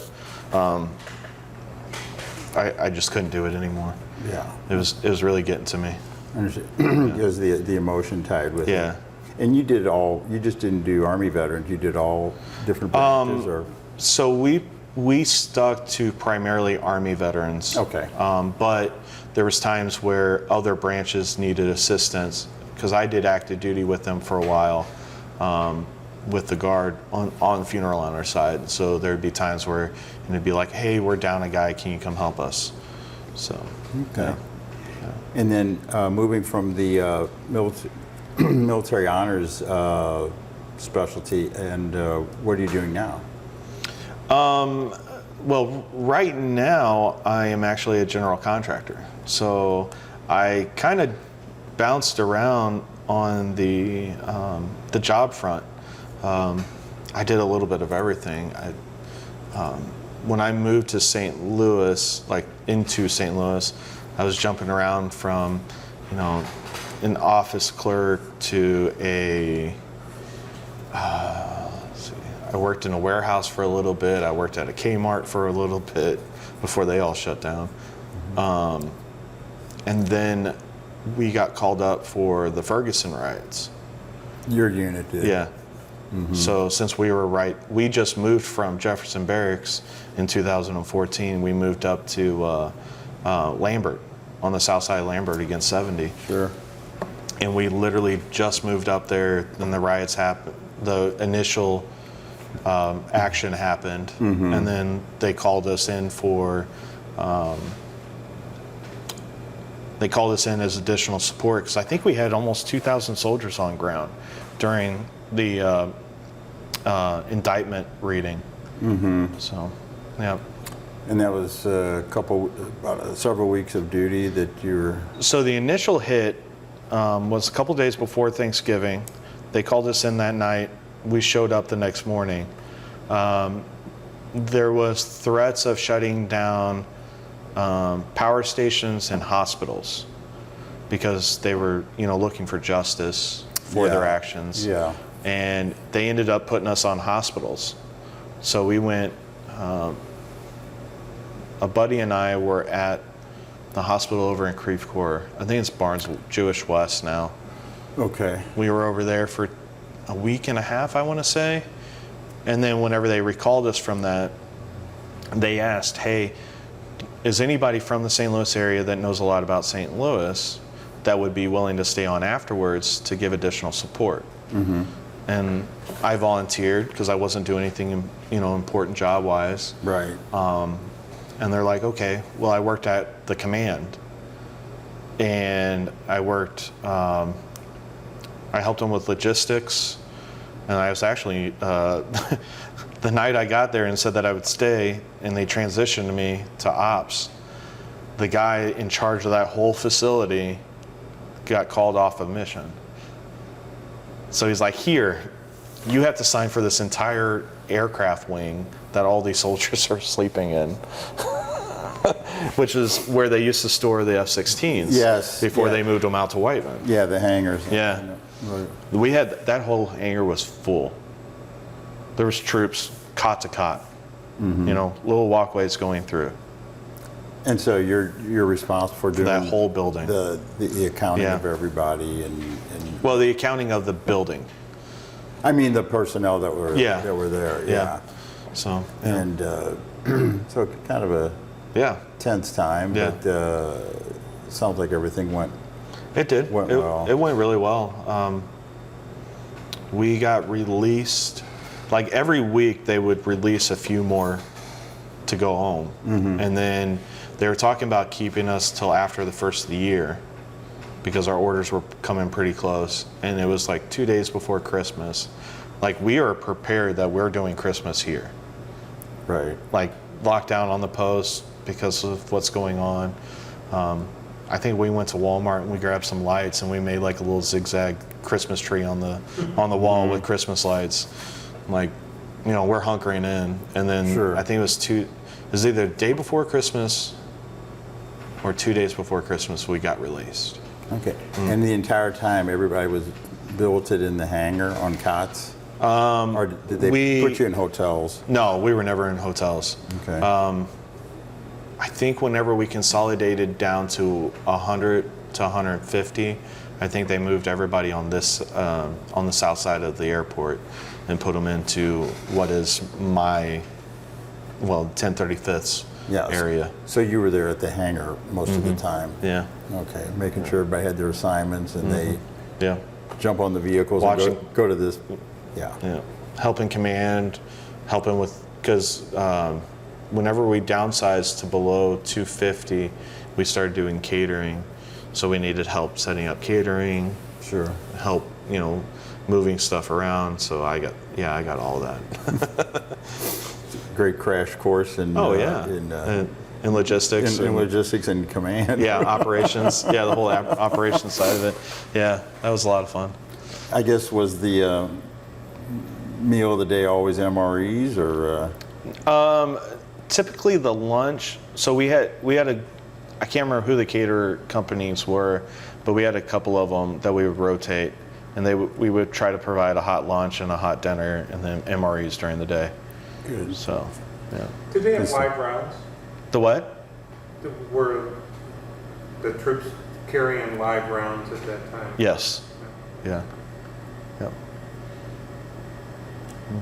I just couldn't do it anymore. Yeah. It was really getting to me. Understand. Because the emotion tied with Yeah. it. And you just didn't do Army veterans, you did all different branches or? So we stuck to primarily Army veterans. Okay. But there was times where other branches needed assistance because I did active duty with them for a while with the Guard on funeral honor side. So there'd be times where it'd be like, hey, we're down a guy, can you come help us? So. Okay. Yeah. And then moving from the military honors specialty, and what are you doing now? Well, right now I am actually a general contractor. So I kind of bounced around on the job front. I did a little bit of everything. When I moved to St. Louis, into St. Louis, I was jumping around from, an office clerk to I worked in a warehouse for a little bit. I worked at a Kmart for a little bit before they all shut down. And then we got called up for the Ferguson riots. Your unit did? Yeah. So since we just moved from Jefferson Barracks in 2014. We moved up to Lambert, on the south side of Lambert against 70. Sure. And we literally just moved up there, then the riots happened. The initial action happened, and then they called us in for. They called us in as additional support because I think we had almost 2,000 soldiers on ground during the indictment reading. So, yeah. And that was several weeks of duty that you were. So the initial hit was a couple days before Thanksgiving. They called us in that night. We showed up the next morning. There was threats of shutting down power stations and hospitals because they were, looking for justice for their actions. Yeah. And they ended up putting us on hospitals. So we went. A buddy and I were at the hospital over in Creve Coeur. I think it's Barnes Jewish West now. Okay. We were over there for a week and a half, I want to say. And then whenever they recalled us from that, they asked, hey, is anybody from the St. Louis area that knows a lot about St. Louis that would be willing to stay on afterwards to give additional support? Mm-hmm. And I volunteered because I wasn't doing anything, important job-wise. Right. And they're like, okay, well, I worked at the command. And I worked, I helped them with logistics. And I was actually, the night I got there and said that I would stay, and they transitioned me to ops, the guy in charge of that whole facility got called off of mission. So he's like, here, you have to sign for this entire aircraft wing that all these soldiers are sleeping in, which is where they used to store the F-16s. Yes. Before yeah. they moved them out to Whiteman. Yeah, the hangars. Yeah. Right. We had, that whole hangar was full. There was troops cot to cot, little walkways going through. And so you're responsible for doing that whole building. The accounting Yeah. of everybody and Well, the accounting of the building. I mean the personnel that were Yeah. there. Yeah. So, yeah. And so kind of a Yeah. tense time, Yeah. but sounds like everything went. It did. Went it, well. it went really well. We got released, like every week they would release a few more to go home. Mm-hmm. And then they were talking about keeping us till after the first of the year because our orders were coming pretty close. And it was like 2 days before Christmas. Like we are prepared that we're doing Christmas here. Right. Like lockdown on the post because of what's going on. I think we went to Walmart and we grabbed some lights and we made like a little zigzag Christmas tree on the wall with Christmas lights. Like, we're hunkering in. And then Sure. I think it was either the day before Christmas or 2 days before Christmas we got released. Okay. And the entire time everybody was billeted in the hangar on cots? Or did they put you in hotels? No, we were never in hotels. Okay. I think whenever we consolidated down to 100 to 150, I think they moved everybody on this on the south side of the airport and put them into what is my 1035th Yes. area. So you were there at the hangar most of the time? Yeah, Okay. Making sure everybody had their assignments and they yeah, jump on the vehicles Watching. and go to this. Yeah. yeah. Helping command, helping with, because whenever we downsized to below 250, we started doing catering. So we needed help setting up catering, Sure. help, moving stuff around. So I got all that. Great crash course in In logistics. in and- logistics and command. yeah, operations. Yeah, the whole operations side of it. Yeah, that was a lot of fun. I guess was the meal of the day always MREs or? Typically the lunch. So we had I can't remember who the caterer companies were, but we had a couple of them that we would rotate, and we would try to provide a hot lunch and a hot dinner, and then MREs during the day. Good. So, yeah. Did they have live rounds? The what? Were the troops carrying live rounds at that time? Yes. Yeah. Yep.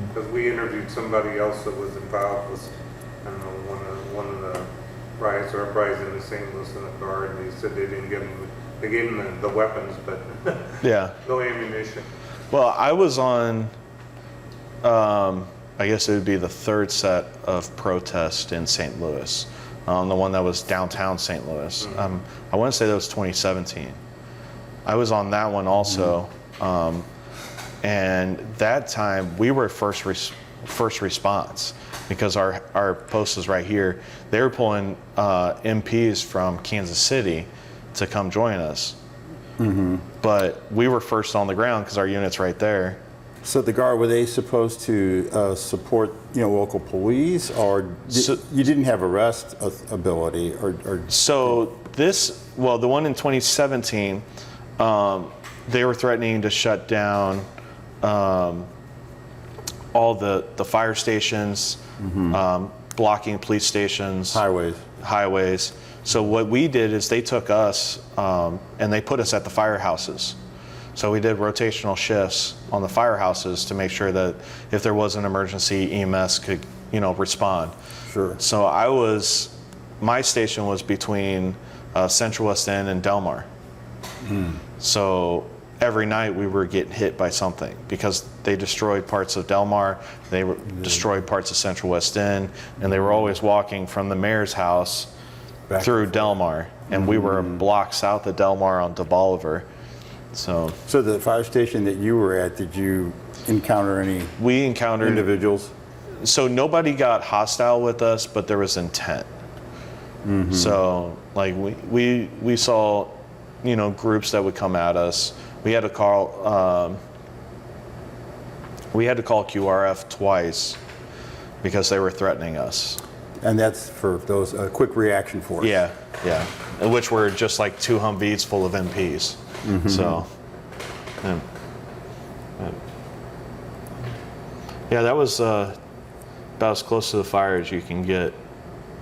Because we interviewed somebody else that was involved with, I don't know, one of the riots or uprising in St. Louis in the car, and they said they didn't give them, they gave them the weapons, but Yeah. no ammunition. Well, I was on, I guess it would be the third set of protest in St. Louis, the one that was downtown St. Louis. I want to say that was 2017. I was on that one also, and that time we were first response. because our post is right here. They were pulling MPs from Kansas City to come join us. But we were first on the ground because our unit's right there. So the Guard, were they supposed to support, local police, or you didn't have arrest ability, or? So the one in 2017, they were threatening to shut down all the fire stations, blocking police stations, highways. So what we did is they took us and they put us at the firehouses. So we did rotational shifts on the firehouses to make sure that if there was an emergency, EMS could, respond. Sure. So my station was between Central West End and Delmar. So every night we were getting hit by something because they destroyed parts of Delmar, they destroyed parts of Central West End, and they were always walking from the mayor's house Back through Delmar, and we were a block south of Delmar on DeBolivar. So the fire station that you were at, did you encounter any we encountered individuals? So nobody got hostile with us, but there was intent. So like we saw, groups that would come at us. We had to call QRF twice because they were threatening us. And that's for those quick reaction force. Yeah, which were just like 2 Humvees full of MPs. So, yeah, that was about as close to the fire as you can get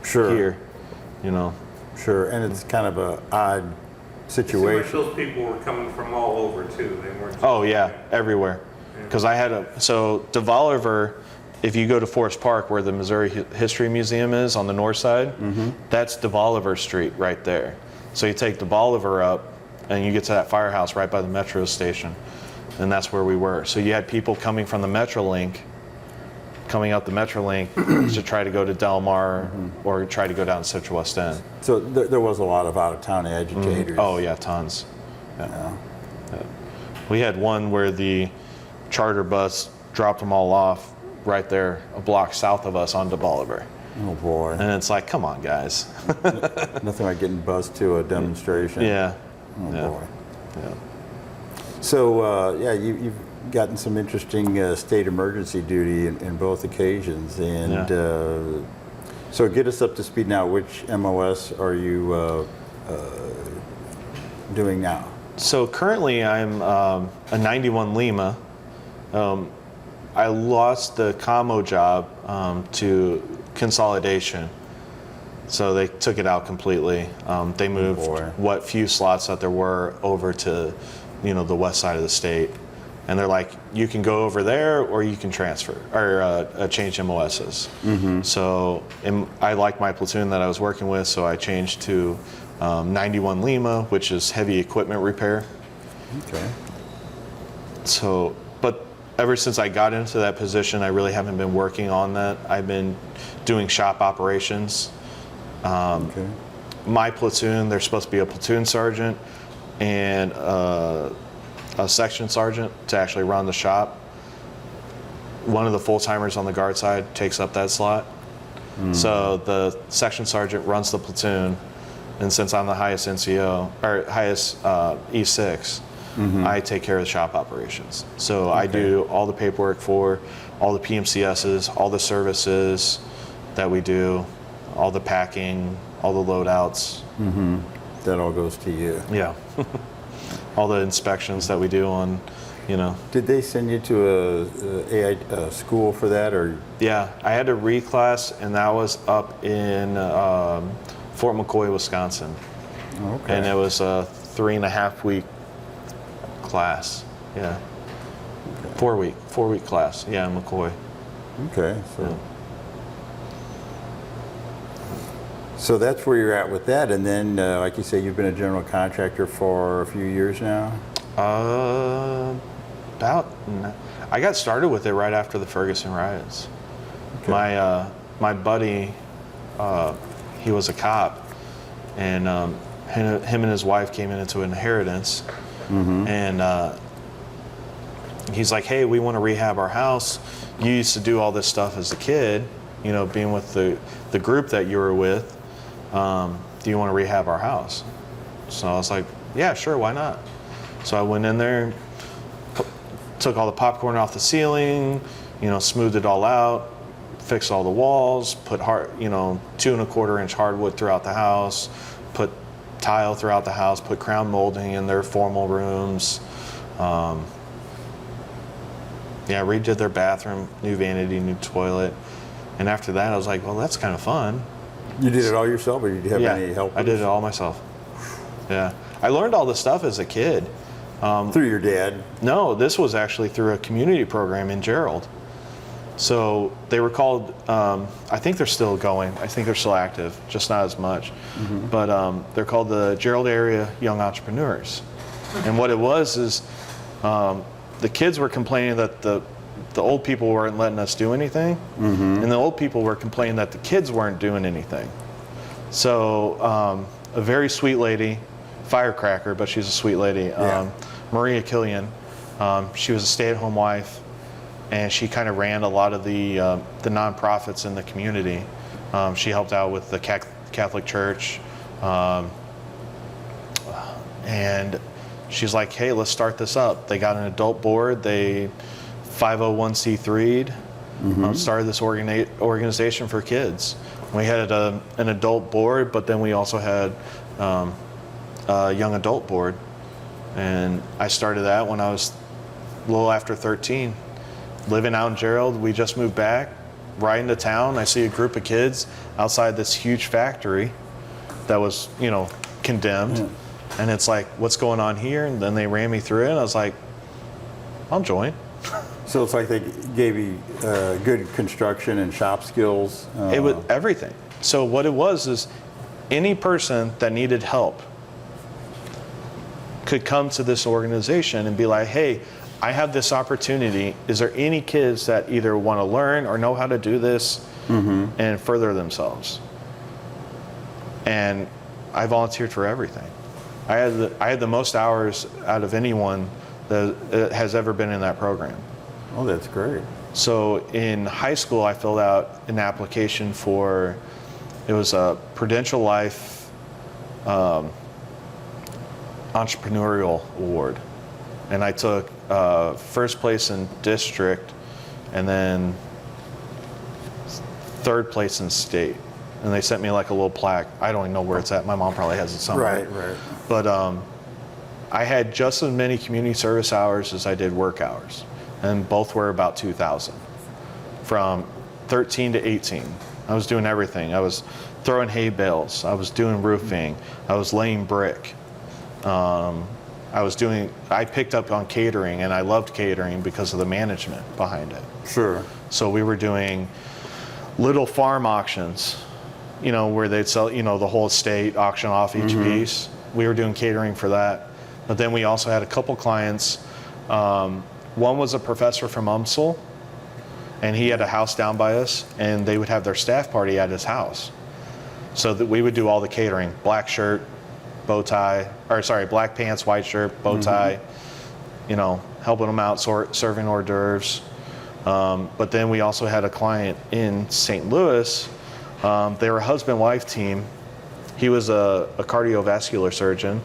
here, Sure, and it's kind of a odd Seemed like situation. those people were coming from all over too. They weren't. Oh yeah, everywhere. Because so DeVoliver, if you go to Forest Park where the Missouri History Museum is on the north side, that's DeVoliver Street right there. So you take DeVoliver up and you get to that firehouse right by the metro station, and that's where we were. So you had people coming from the Metrolink, coming out the Metrolink to try to go to Delmar or try to go down to Central West End. So there was a lot of out-of-town agitators. Oh yeah, tons. Yeah. We had one where the charter bus dropped them all off right there, a block south of us on DeBolivar. Oh boy. And it's like, come on, guys. Nothing like getting buzzed to a demonstration. Yeah. Oh Yeah. boy. Yeah. So you've gotten some interesting state emergency duty in both occasions, and so get us up to speed now. Which MOS are you doing now? So currently I'm a 91 Lima. I lost the commo job to consolidation. So they took it out completely. They moved what few slots that there were over to, the west side of the state. And they're like, you can go over there or you can transfer or change MOSs. So I like my platoon that I was working with, so I changed to 91 Lima, which is heavy equipment repair. Okay. So, but ever since I got into that position, I really haven't been working on that. I've been doing shop operations. Okay. My platoon, there's supposed to be a platoon sergeant and a section sergeant to actually run the shop. One of the full-timers on the guard side takes up that slot. So the section sergeant runs the platoon, and since I'm the highest NCO, or highest E6, I take care of the shop operations. So I do all the paperwork for all the PMCSs, all the services that we do, all the packing, all the loadouts. That all goes to you. Yeah. All the inspections that we do on, Did they send you to a school for that, or? Yeah, I had a reclass, and that was up in Fort McCoy, Wisconsin. Okay. And it was a 3.5-week class. Yeah. 4-week class. Yeah, in McCoy. Okay. So that's where you're at with that, and then, like you say, you've been a general contractor for a few years now. I got started with it right after the Ferguson riots. Okay. My buddy, he was a cop, and him and his wife came into an inheritance, and he's like, hey, we want to rehab our house. You used to do all this stuff as a kid. you know, being with the group that you were with, do you want to rehab our house? So I was like, yeah, sure, why not? So I went in there, took all the popcorn off the ceiling, you know, smoothed it all out, fixed all the walls, put 2¼ inch hardwood throughout the house, put tile throughout the house, put crown molding in their formal rooms. Redid their bathroom, new vanity, new toilet. And after that, I was like, well, that's kind of fun. You did it all yourself, or did you have any help? I did it all myself. Yeah. I learned all this stuff as a kid. Through your dad? No, this was actually through a community program in Gerald. So they were called, I think they're still going. I think they're still active, just not as much. Mm-hmm. But they're called the Gerald Area Young Entrepreneurs. And what it was is the kids were complaining that the old people weren't letting us do anything. Mm-hmm. And the old people were complaining that the kids weren't doing anything. So a very sweet lady, firecracker, but she's a sweet lady, Maria Killian, she was a stay-at-home wife. And she kind of ran a lot of the nonprofits in the community. She helped out with the Catholic Church. And she's like, hey, let's start this up. They got an adult board. They 501c3'd, started this organization for kids. We had an adult board, but then we also had a young adult board. And I started that when I was a little after 13. Living out in Gerald, we just moved back, right into town. I see a group of kids outside this huge factory that was, condemned. Yeah. And it's like, what's going on here? And then they ran me through it, and I was like, I'll join. So it's like they gave you good construction and shop skills? It was everything. So what it was is any person that needed help could come to this organization and be like, hey, I have this opportunity. Is there any kids that either want to learn or know how to do this and further themselves? And I volunteered for everything. I had the most hours out of anyone that has ever been in that program. Oh, that's great. So in high school, I filled out an application for, it was a Prudential Life Entrepreneurial Award. And I took first place in district and then third place in state. And they sent me like a little plaque. I don't even know where it's at. My mom probably has it somewhere. Right. But I had just as many community service hours as I did work hours. And both were about 2,000. From 13 to 18. I was doing everything. I was throwing hay bales. I was doing roofing. I was laying brick. I picked up on catering, and I loved catering because of the management behind it. Sure. So we were doing little farm auctions, where they'd sell, the whole estate, auction off each piece. We were doing catering for that. But then we also had a couple clients. One was a professor from UMSL, and he had a house down by us, and they would have their staff party at his house. So that we would do all the catering, black shirt, bow tie, black pants, white shirt, bow tie, helping them out, serving hors d'oeuvres. But then we also had a client in St. Louis. They were a husband-wife team. He was a cardiovascular surgeon,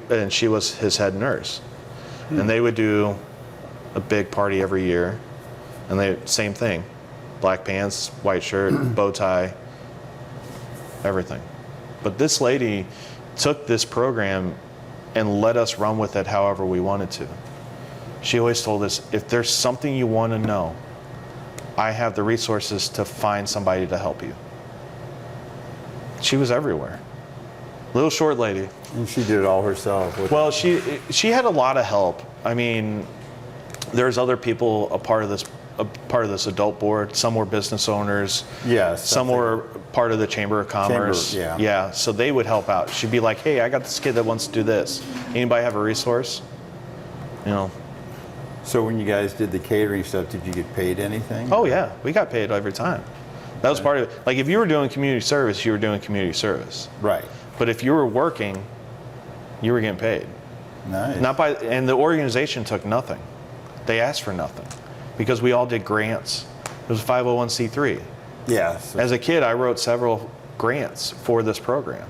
and she was his head nurse. And they would do a big party every year, and same thing, black pants, white shirt, bow tie, everything. But this lady took this program and let us run with it however we wanted to. She always told us, if there's something you want to know, I have the resources to find somebody to help you. She was everywhere. Little short lady. And she did it all herself. Well, she had a lot of help. I mean, there's other people a part of this adult board. Some were business owners. Yes. Some were part of the Chamber of Commerce. Yeah. So they would help out. She'd be like, hey, I got this kid that wants to do this. Anybody have a resource? So when you guys did the catering stuff, did you get paid anything? Oh yeah, we got paid every time. That was part of it. Like if you were doing community service, you were doing community service. Right. But if you were working, you were getting paid. Nice. And the organization took nothing. They asked for nothing because we all did grants. It was a 501c3. Yes. As a kid, I wrote several grants for this program.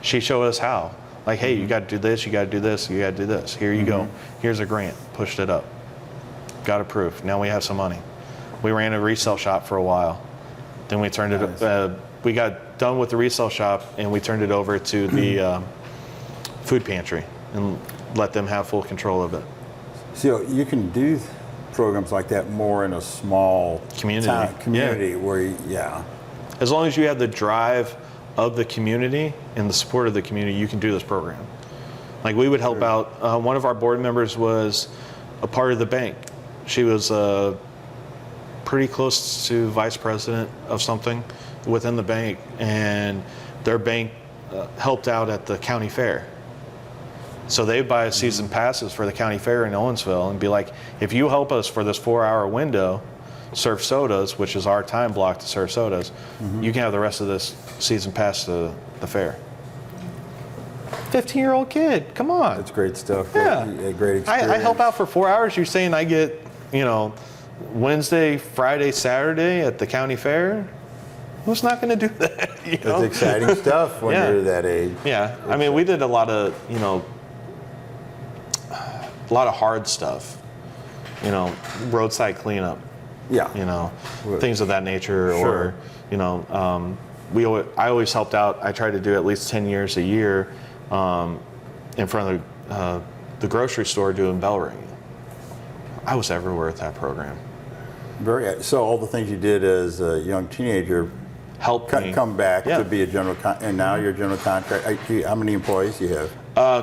She showed us how. Like, hey, you got to do this, you got to do this, you got to do this. Here you go. Here's a grant. Pushed it up. Got approved. Now we have some money. We ran a resale shop for a while. Then we turned it. We got done with the resale shop, and we turned it over to the food pantry and let them have full control of it. So you can do programs like that more in a small Community. where, yeah. As long as you have the drive of the community and the support of the community, you can do this program. Like, we would help out. One of our board members was a part of the bank. She was pretty close to vice president of something within the bank, and their bank helped out at the county fair. So they buy season passes for the county fair in Owensville and be like, if you help us for this 4-hour window, serve sodas, which is our time block to serve sodas, you can have the rest of this season pass to the fair. 15-year-old kid, come on. That's great stuff. Yeah. A great experience. I help out for 4 hours. You're saying I get, Wednesday, Friday, Saturday at the county fair? Who's not going to do that? That's exciting stuff when you're that age. Yeah. I mean, we did a lot of hard stuff. Roadside cleanup. Yeah. Things of that nature. Sure. Or, I always helped out. I tried to do at least 10 years a year in front of the grocery store doing bell ringing. I was everywhere with that program. So all the things you did as a young teenager Helped me. come back to be a general and now you're a general contractor. How many employees do you have?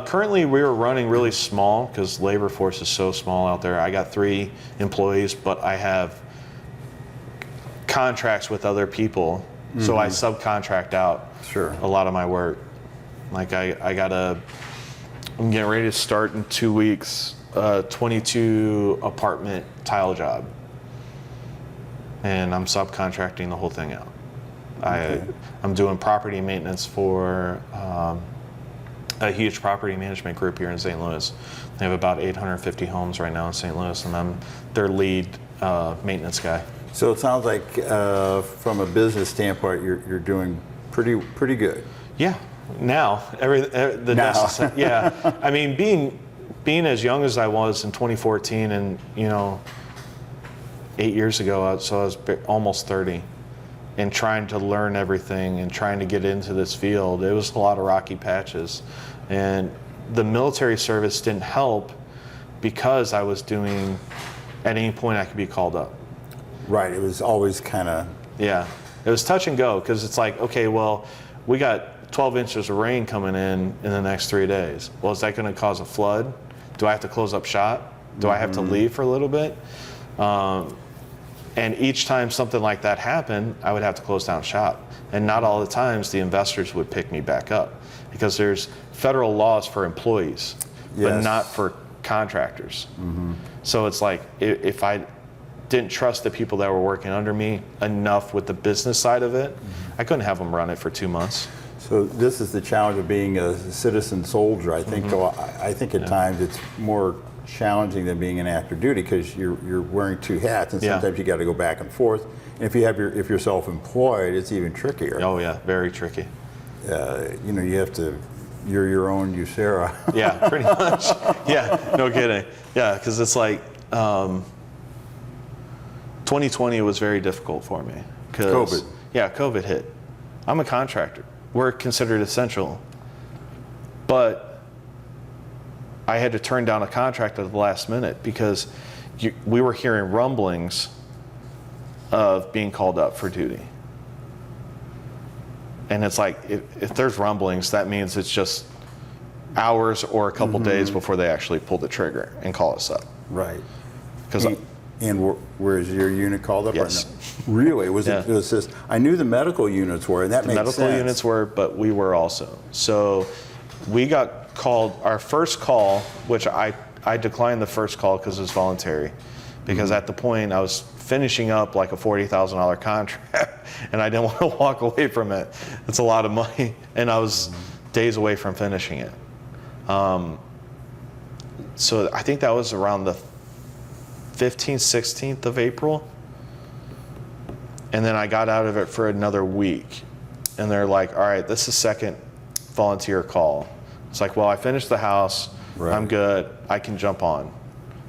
Currently, we are running really small because labor force is so small out there. I got 3 employees, but I have contracts with other people, so I subcontract out a lot of my work. Like I'm getting ready to start in 2 weeks, a 22 apartment tile job, and I'm subcontracting the whole thing out. I'm doing property maintenance for a huge property management group here in St. Louis. They have about 850 homes right now in St. Louis, and I'm their lead maintenance guy. So it sounds like from a business standpoint, you're doing pretty good. Yeah. Now, yeah. I mean, being as young as I was in 2014, and 8 years ago, so I was almost 30. And trying to learn everything and trying to get into this field, it was a lot of rocky patches. And the military service didn't help because I was doing, at any point I could be called up. Right, it was always kind of... Yeah, it was touch and go, because it's like, okay, well, we got 12 inches of rain coming in the next 3 days. Well, is that gonna cause a flood? Do I have to close up shop? Do I have to leave for a little bit? And each time something like that happened, I would have to close down shop. And not all the times the investors would pick me back up, because there's federal laws for employees, but not for contractors. So it's like, if I didn't trust the people that were working under me enough with the business side of it, I couldn't have them run it for 2 months. So this is the challenge of being a citizen soldier. I think I think at times it's more challenging than being an active duty, because you're wearing 2 hats, and sometimes you got to go back and forth. And if you're self-employed, it's even trickier. Oh yeah, very tricky. You have to. You're your own USERA. Yeah, pretty much. Yeah, no kidding. Yeah, because it's like 2020 was very difficult for me. COVID. Yeah, COVID hit. I'm a contractor. We're considered essential, but I had to turn down a contract at the last minute because we were hearing rumblings of being called up for duty. And it's like, if there's rumblings, that means it's just hours or a couple days before they actually pull the trigger and call us up. Right. And where's your unit called up yes. right now? Really? Was it just, I knew the medical units were, and that makes sense. The medical units were, but we were also. So we got called, our first call, which I declined the first call because it was voluntary. Because at the point I was finishing up like a $40,000 contract and I didn't want to walk away from it. It's a lot of money. And I was days away from finishing it. So I think that was around the 15th, 16th of April. And then I got out of it for another week. And they're like, all right, this is second volunteer call. It's like, well, I finished the house. Right. I'm good. I can jump on.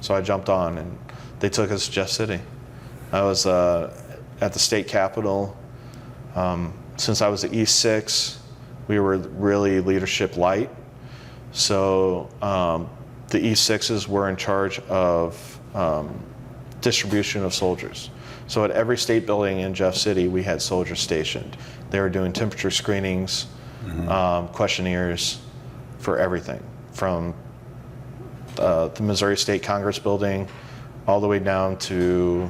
So I jumped on, and they took us to Jeff City. I was at the state capitol. Since I was at East 6, we were really leadership light. So the East 6s were in charge of distribution of soldiers. So at every state building in Jeff City, we had soldiers stationed. They were doing temperature screenings, questionnaires for everything, from the Missouri State Congress building all the way down to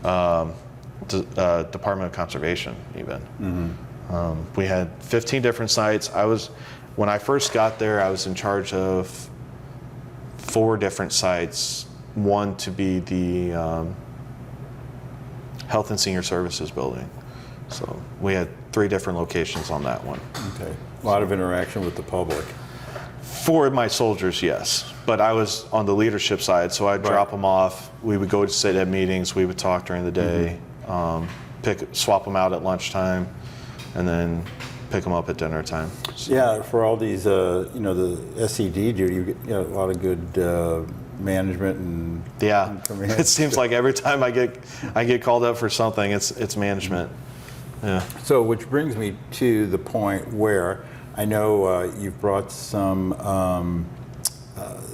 Department of Conservation even. We had 15 different sites. When I first got there, I was in charge of 4 different sites. One to be the Health and Senior Services building. So we had 3 different locations on that one. Okay. A lot of interaction with the public. For my soldiers, yes. But I was on the leadership side, so I'd drop them off. We would go to sit at meetings. We would talk during the day, swap them out at lunchtime, and then pick them up at dinner time. So. Yeah, for all these, the SED duty, you get a lot of good management and command. It seems like every time I get called up for something, it's management. Yeah. So, which brings me to the point where I know you've brought some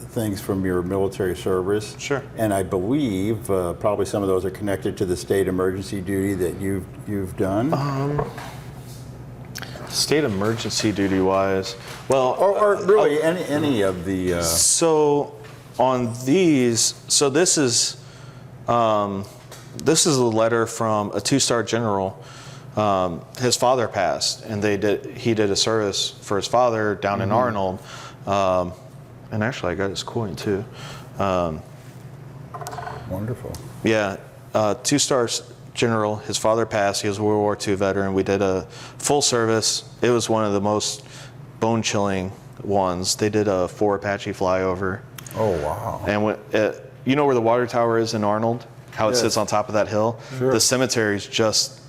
things from your military service. Sure. And I believe probably some of those are connected to the state emergency duty that you've done. State emergency duty wise, well, or really any of the. So on these, so this is a letter from a 2-star general. His father passed, and he did a service for his father down in Arnold, and actually I got his coin too. Wonderful. Yeah, 2-star general. His father passed. He was a World War II veteran. We did a full service. It was one of the most bone-chilling ones. They did a 4 Apache flyover. Oh wow! And you know where the water tower is in Arnold? How it sits on top of that hill? Sure. The cemetery's just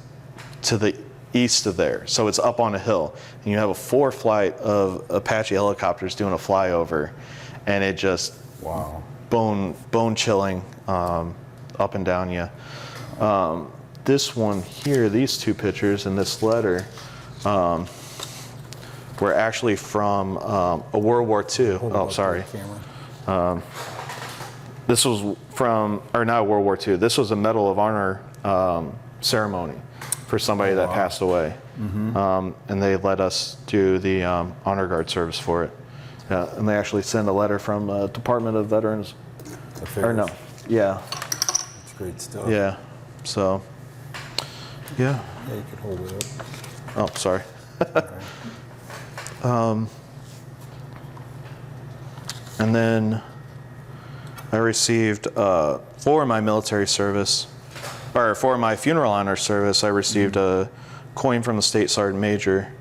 to the east of there. So it's up on a hill. And you have a 4 flight of Apache helicopters doing a flyover. And it just bone chilling up and down you. This one here, these 2 pictures in this letter were actually from a World War II. Oh, sorry. This was from, or not World War II, this was a Medal of Honor ceremony for somebody that passed away. And they let us do the Honor Guard service for it. And they actually sent a letter from Department of Veterans. Or no, yeah. That's great stuff. Yeah, so, yeah. Yeah, you could hold it up. Oh, sorry. And then I received, for my military service, or for my funeral honor service, I received a coin from the state sergeant major.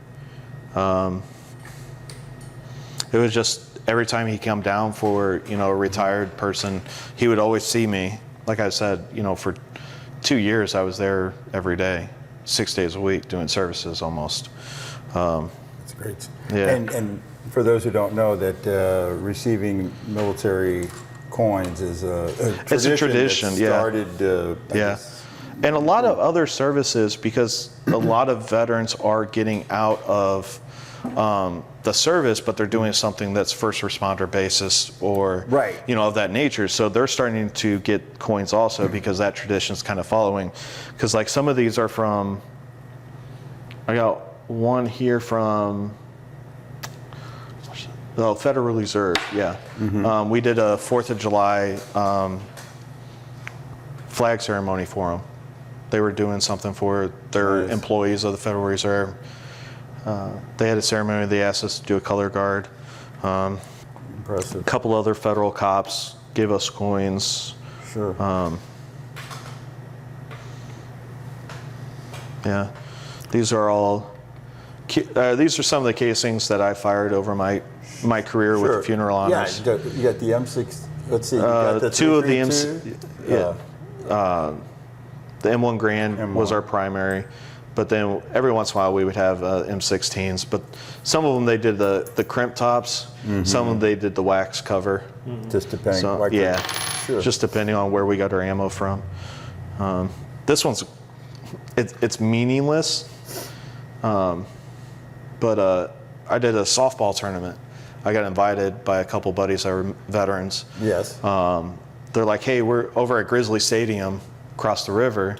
It was just every time he come down for, a retired person, he would always see me. Like I said, for 2 years I was there every day, 6 days a week doing services almost. That's great. Yeah. And for those who don't know, that receiving military coins is a tradition. It's a tradition, that yeah. started, I Yeah. guess. And a lot of other services, because a lot of veterans are getting out of the service, but they're doing something that's first responder basis or of that nature. So they're starting to get coins also because that tradition's kind of following. Because like some of these are from, I got one here from the Federal Reserve. Yeah, we did a 4th of July flag ceremony for them. They were doing something for their employees of the Federal Reserve. They had a ceremony. They asked us to do a color guard. Impressive. A couple other federal cops gave us coins. Sure. Yeah, these are all. These are some of the casings that I fired over my career with the funeral honors. Yeah, you got the M6. Let's see. You got the 2 of the 332? yeah. The M1 Grand was our primary, but then every once in a while we would have M16s. But some of them they did the crimp tops, some of them they did the wax cover. Just depending. So, like yeah, Sure. just depending on where we got our ammo from. This one's it's meaningless, but I did a softball tournament. I got invited by a couple buddies that were veterans. Yes. They're like, hey, we're over at Grizzly Stadium across the river.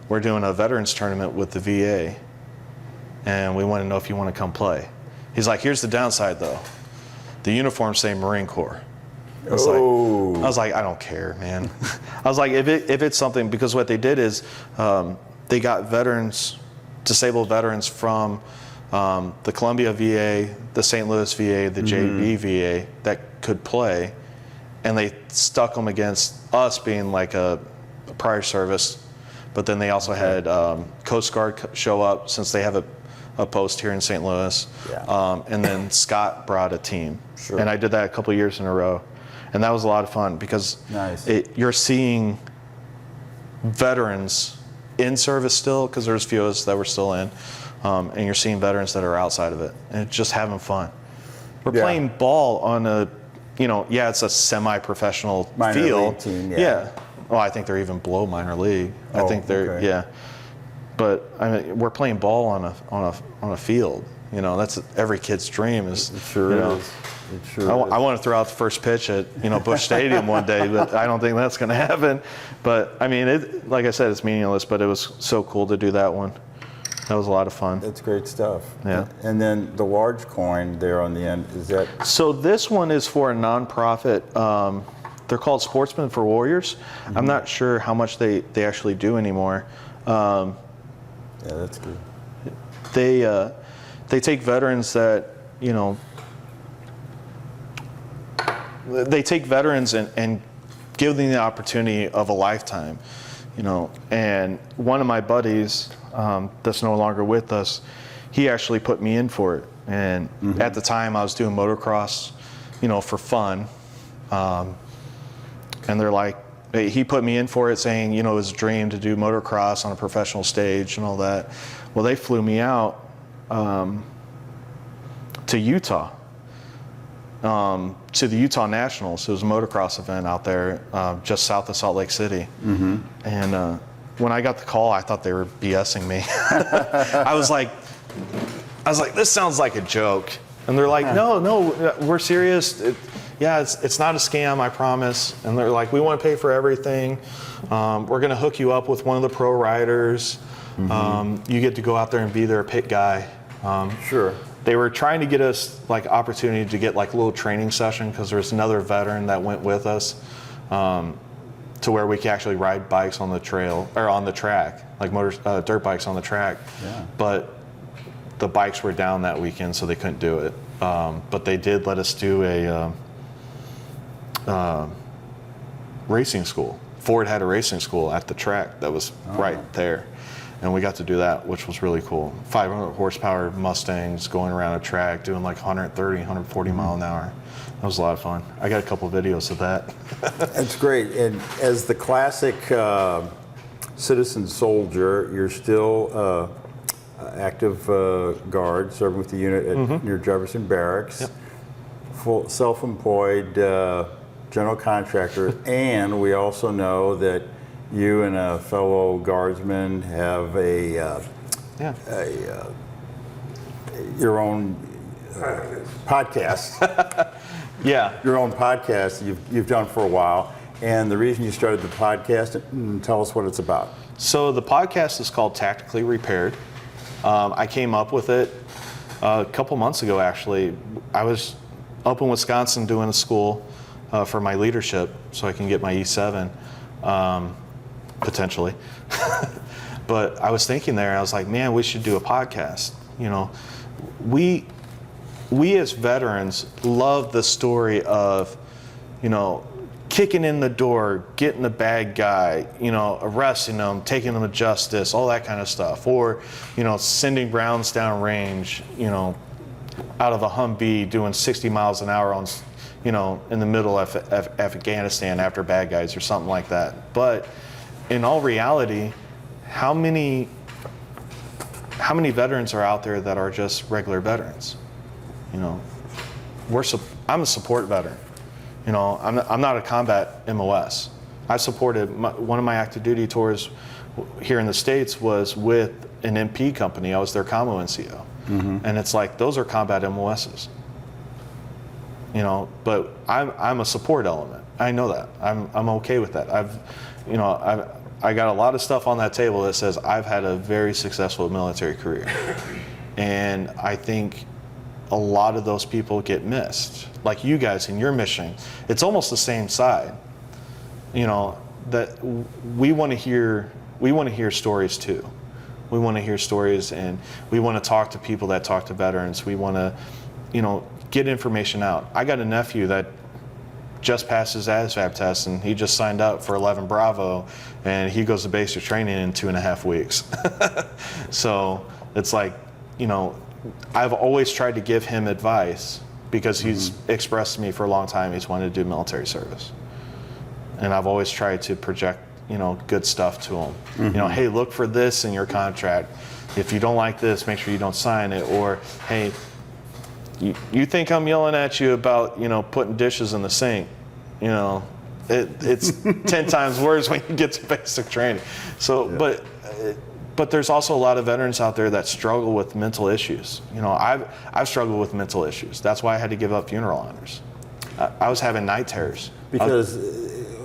We're doing a veterans tournament with the VA, and we want to know if you want to come play. He's like, here's the downside though. The uniforms say Marine Corps. I was like, I don't care, man. I was like, if it's something, because what they did is they got veterans, disabled veterans from the Columbia VA, the St. Louis VA, the JB VA that could play, and they stuck them against us being like a prior service. But then they also had Coast Guard show up, since they have a post here in St. Louis. Yeah. And then Scott brought a team. Sure. And I did that a couple years in a row. And that was a lot of fun because Nice. you're seeing veterans in service still, because there's a few of us that were still in, and you're seeing veterans that are outside of it, and it's just having fun. We're Yeah. playing ball on a, it's a semi-professional Minor field. league team, yeah. Well, I think they're even below minor league. I Oh, think they're okay. yeah. But I mean, we're playing ball on a field. That's every kid's dream. Is It sure is. It sure I is. want to throw out the first pitch at Busch Stadium one day, but I don't think that's going to happen. But I mean, like I said, it's meaningless, but it was so cool to do that one. That was a lot of fun. That's great stuff. Yeah. And then the large coin there on the end, is that? So this one is for a nonprofit. They're called Sportsmen for Warriors. I'm not sure how much they actually do anymore. Yeah, that's good. They take veterans that they take veterans and give them the opportunity of a lifetime. And one of my buddies that's no longer with us, he actually put me in for it. And at the time I was doing motocross, for fun. And they're like, he put me in for it, saying, it was a dream to do motocross on a professional stage and all that. Well, they flew me out to Utah, to the Utah Nationals. It was a motocross event out there just south of Salt Lake City. And when I got the call, I thought they were BSing me. I was like, this sounds like a joke. And they're like, no, we're serious. It's not a scam, I promise. And they're like, we want to pay for everything. We're going to hook you up with one of the pro riders. You get to go out there and be their pit guy. Sure. They were trying to get us like opportunity to get like a little training session, because there's another veteran that went with us, to where we could actually ride bikes on the trail or on the track, like dirt bikes on the track. Yeah. But the bikes were down that weekend, so they couldn't do it. But they did let us do a racing school. Ford had a racing school at the track that was right there. And we got to do that, which was really cool. 500 horsepower Mustangs going around a track, doing like 130, 140 mile an hour. That was a lot of fun. I got a couple videos of that. That's great. And as the classic citizen soldier, you're still active guard, serving with the unit at near Jefferson Barracks. Yep. Full self-employed general contractor, and we also know that you and a fellow guardsman have your own podcast. Yeah. Your own podcast you've done for a while, and the reason you started the podcast, tell us what it's about. So the podcast is called Tactically Repaired. I came up with it a couple months ago, actually. I was up in Wisconsin doing a school for my leadership, so I can get my E7, potentially. But I was thinking there, I was like, man, we should do a podcast. We as veterans love the story of, kicking in the door, getting the bad guy, arresting them, taking them to justice, all that kind of stuff. Or, sending rounds down range, out of a Humvee doing 60 miles an hour on, in the middle of Afghanistan after bad guys or something like that. But in all reality, how many veterans are out there that are just regular veterans? You know, I'm a support veteran. You know, I'm not a combat MOS. I supported one of my active duty tours here in the States was with an MP company. I was their commo NCO. And it's like, those are combat MOSs. You know, but I'm a support element. I know that. I'm okay with that. I got a lot of stuff on that table that says I've had a very successful military career. And I think a lot of those people get missed. Like you guys in your mission, it's almost the same side. You know, that we want to hear stories too. We want to hear stories, and we want to talk to people that talk to veterans. We want to, you know, get information out. I got a nephew that just passed his ASVAB test, and he just signed up for 11 Bravo, and he goes to basic training in 2.5 weeks. So it's like, you know, I've always tried to give him advice because he's expressed to me for a long time he's wanted to do military service. And I've always tried to project, you know, good stuff to him. You know, hey, look for this in your contract. If you don't like this, make sure you don't sign it. Or, hey, you think I'm yelling at you about, you know, putting dishes in the sink. You know, it's 10 times worse when you get to basic training. So, but there's also a lot of veterans out there that struggle with mental issues. You know, I've struggled with mental issues. That's why I had to give up funeral honors. I was having night terrors. Because,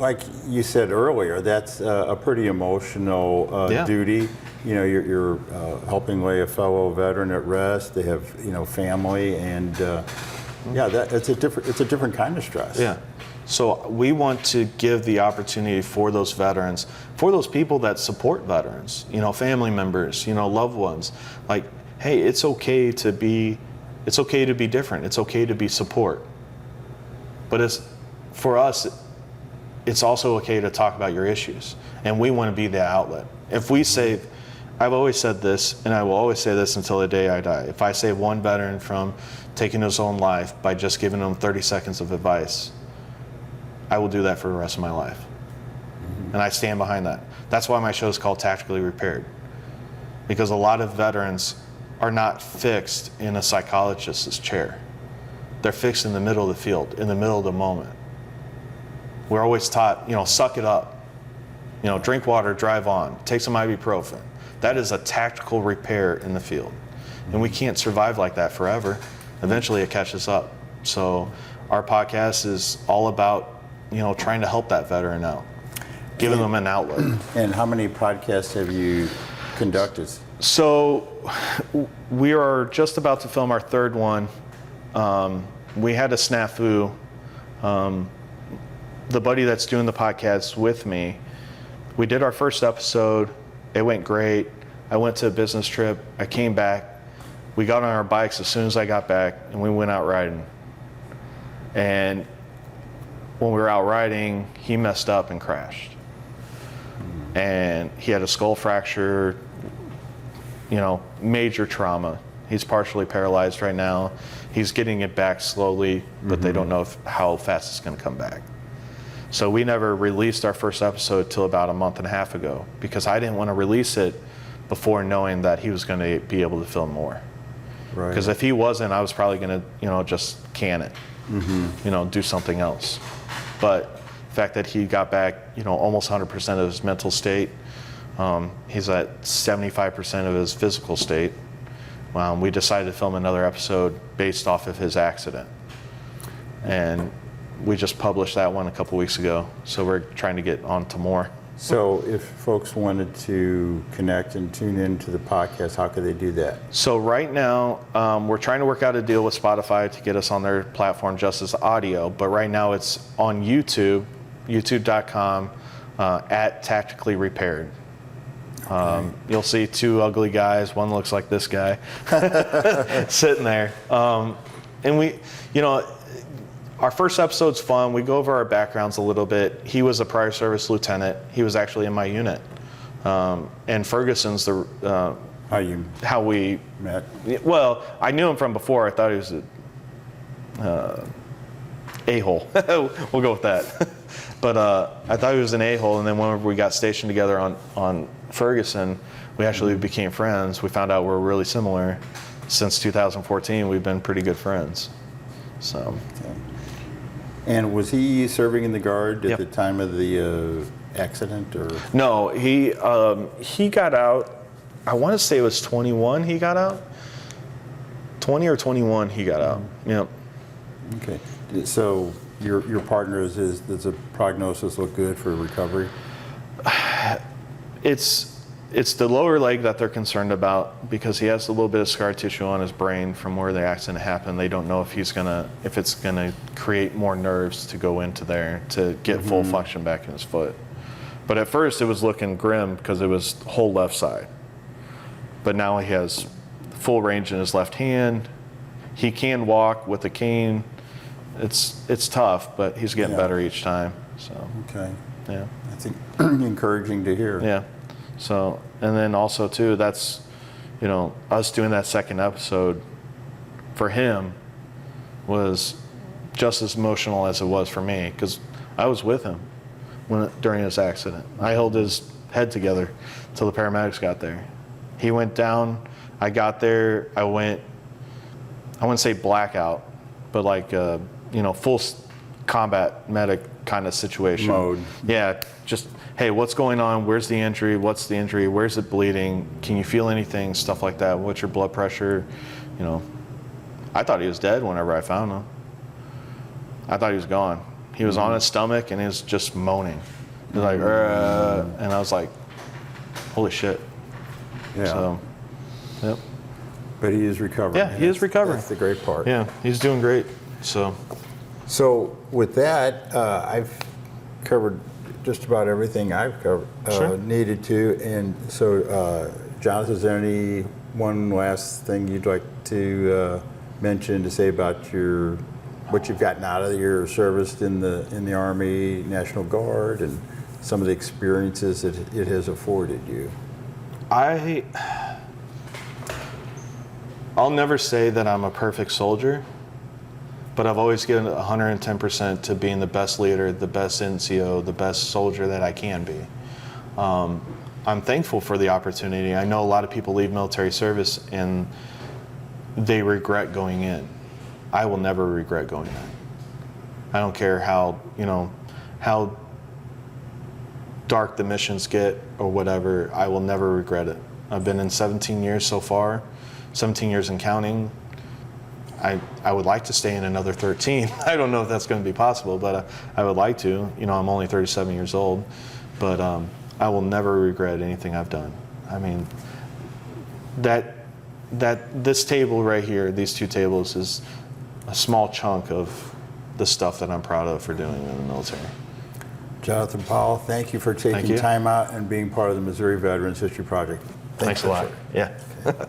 like you said earlier, that's a pretty emotional duty. You know, you're helping lay a fellow veteran at rest. They have, you know, family, and it's a different kind of stress. Yeah. So we want to give the opportunity for those veterans, for those people that support veterans, you know, family members, you know, loved ones. Like, hey, it's okay to be different. It's okay to be support. But for us, it's also okay to talk about your issues, and we want to be the outlet. If we save, I've always said this, and I will always say this until the day I die. If I save one veteran from taking his own life by just giving him 30 seconds of advice, I will do that for the rest of my life. And I stand behind that. That's why my show is called Tactically Repaired. Because a lot of veterans are not fixed in a psychologist's chair. They're fixed in the middle of the field, in the middle of the moment. We're always taught, you know, suck it up. You know, drink water, drive on, take some ibuprofen. That is a tactical repair in the field. And we can't survive like that forever. Eventually it catches up. So our podcast is all about, you know, trying to help that veteran out, giving them an outlet. And how many podcasts have you conducted? So we are just about to film our third one. We had a snafu. The buddy that's doing the podcast with me, we did our first episode. It went great. I went to a business trip. I came back. We got on our bikes as soon as I got back, and we went out riding. And when we were out riding, he messed up and crashed. And he had a skull fracture, you know, major trauma. He's partially paralyzed right now. He's getting it back slowly, but they don't know how fast it's going to come back. So we never released our first episode till about a month and a half ago, because I didn't want to release it before knowing that he was going to be able to film more. Right. Because if he wasn't, I was probably going to, you know, just can it, you know, do something else. But the fact that he got back, you know, almost 100% of his mental state, he's at 75% of his physical state. We decided to film another episode based off of his accident. And we just published that one a couple weeks ago. So we're trying to get on to more. So if folks wanted to connect and tune into the podcast, how could they do that? So right now, we're trying to work out a deal with Spotify to get us on their platform just as audio. But right now it's on YouTube, youtube.com, at Tactically Repaired. You'll see two ugly guys. One looks like this guy sitting there. And we, you know, our first episode's fun. We go over our backgrounds a little bit. He was a prior service lieutenant. He was actually in my unit. And Ferguson's the how we met. Well, I knew him from before. I thought he was a hole. We'll go with that. But I thought he was an a-hole, and then whenever we got stationed together on Ferguson, we actually became friends. We found out we're really similar. Since 2014, we've been pretty good friends. So. And was he serving in the Guard at Yep. the time of the accident, or? No, he got out. I want to say it was 21. He got out. 20 or 21. He got out. Yep. Okay. So your partner does the prognosis look good for recovery? It's the lower leg that they're concerned about because he has a little bit of scar tissue on his brain from where the accident happened. They don't know if it's gonna create more nerves to go into there to get full function back in his foot. But at first it was looking grim because it was whole left side. But now he has full range in his left hand. He can walk with a cane. It's tough, but he's getting better each time. So Okay. yeah. That's encouraging to hear. Yeah. So, and then also too, that's, us doing that second episode for him was just as emotional as it was for me because I was with him during his accident. I held his head together till the paramedics got there. He went down. I got there. I wouldn't say blackout, but like, full combat medic kind of situation. Mode. Yeah. Just, hey, what's going on? Where's the injury? What's the injury? Where's it bleeding? Can you feel anything? Stuff like that. What's your blood pressure? I thought he was dead whenever I found him. I thought he was gone. He was on his stomach and he was just moaning. He was like, and I was like, holy shit. Yeah. So, yep. But he is recovering. Yeah, he is recovering. That's the great part. Yeah, he's doing great. So with that, I've covered just about everything I've covered, Sure. needed to. And so, Jonathan, is there any one last thing you'd like to mention to say about what you've gotten out of your service in the Army, National Guard, and some of the experiences that it has afforded you? I'll never say that I'm a perfect soldier, but I've always given 110% to being the best leader, the best NCO, the best soldier that I can be. I'm thankful for the opportunity. I know a lot of people leave military service and they regret going in. I will never regret going in. I don't care how dark the missions get or whatever, I will never regret it. I've been in 17 years so far, 17 years and counting. I would like to stay in another 13. I don't know if that's going to be possible, but I would like to. I'm only 37 years old, but I will never regret anything I've done. I mean, this table right here, these two tables, is a small chunk of the stuff that I'm proud of for doing in the military. Jonathan Powell, thank you for taking you. time out and being part of the Missouri Veterans History Project. Thanks a lot. sir. Yeah.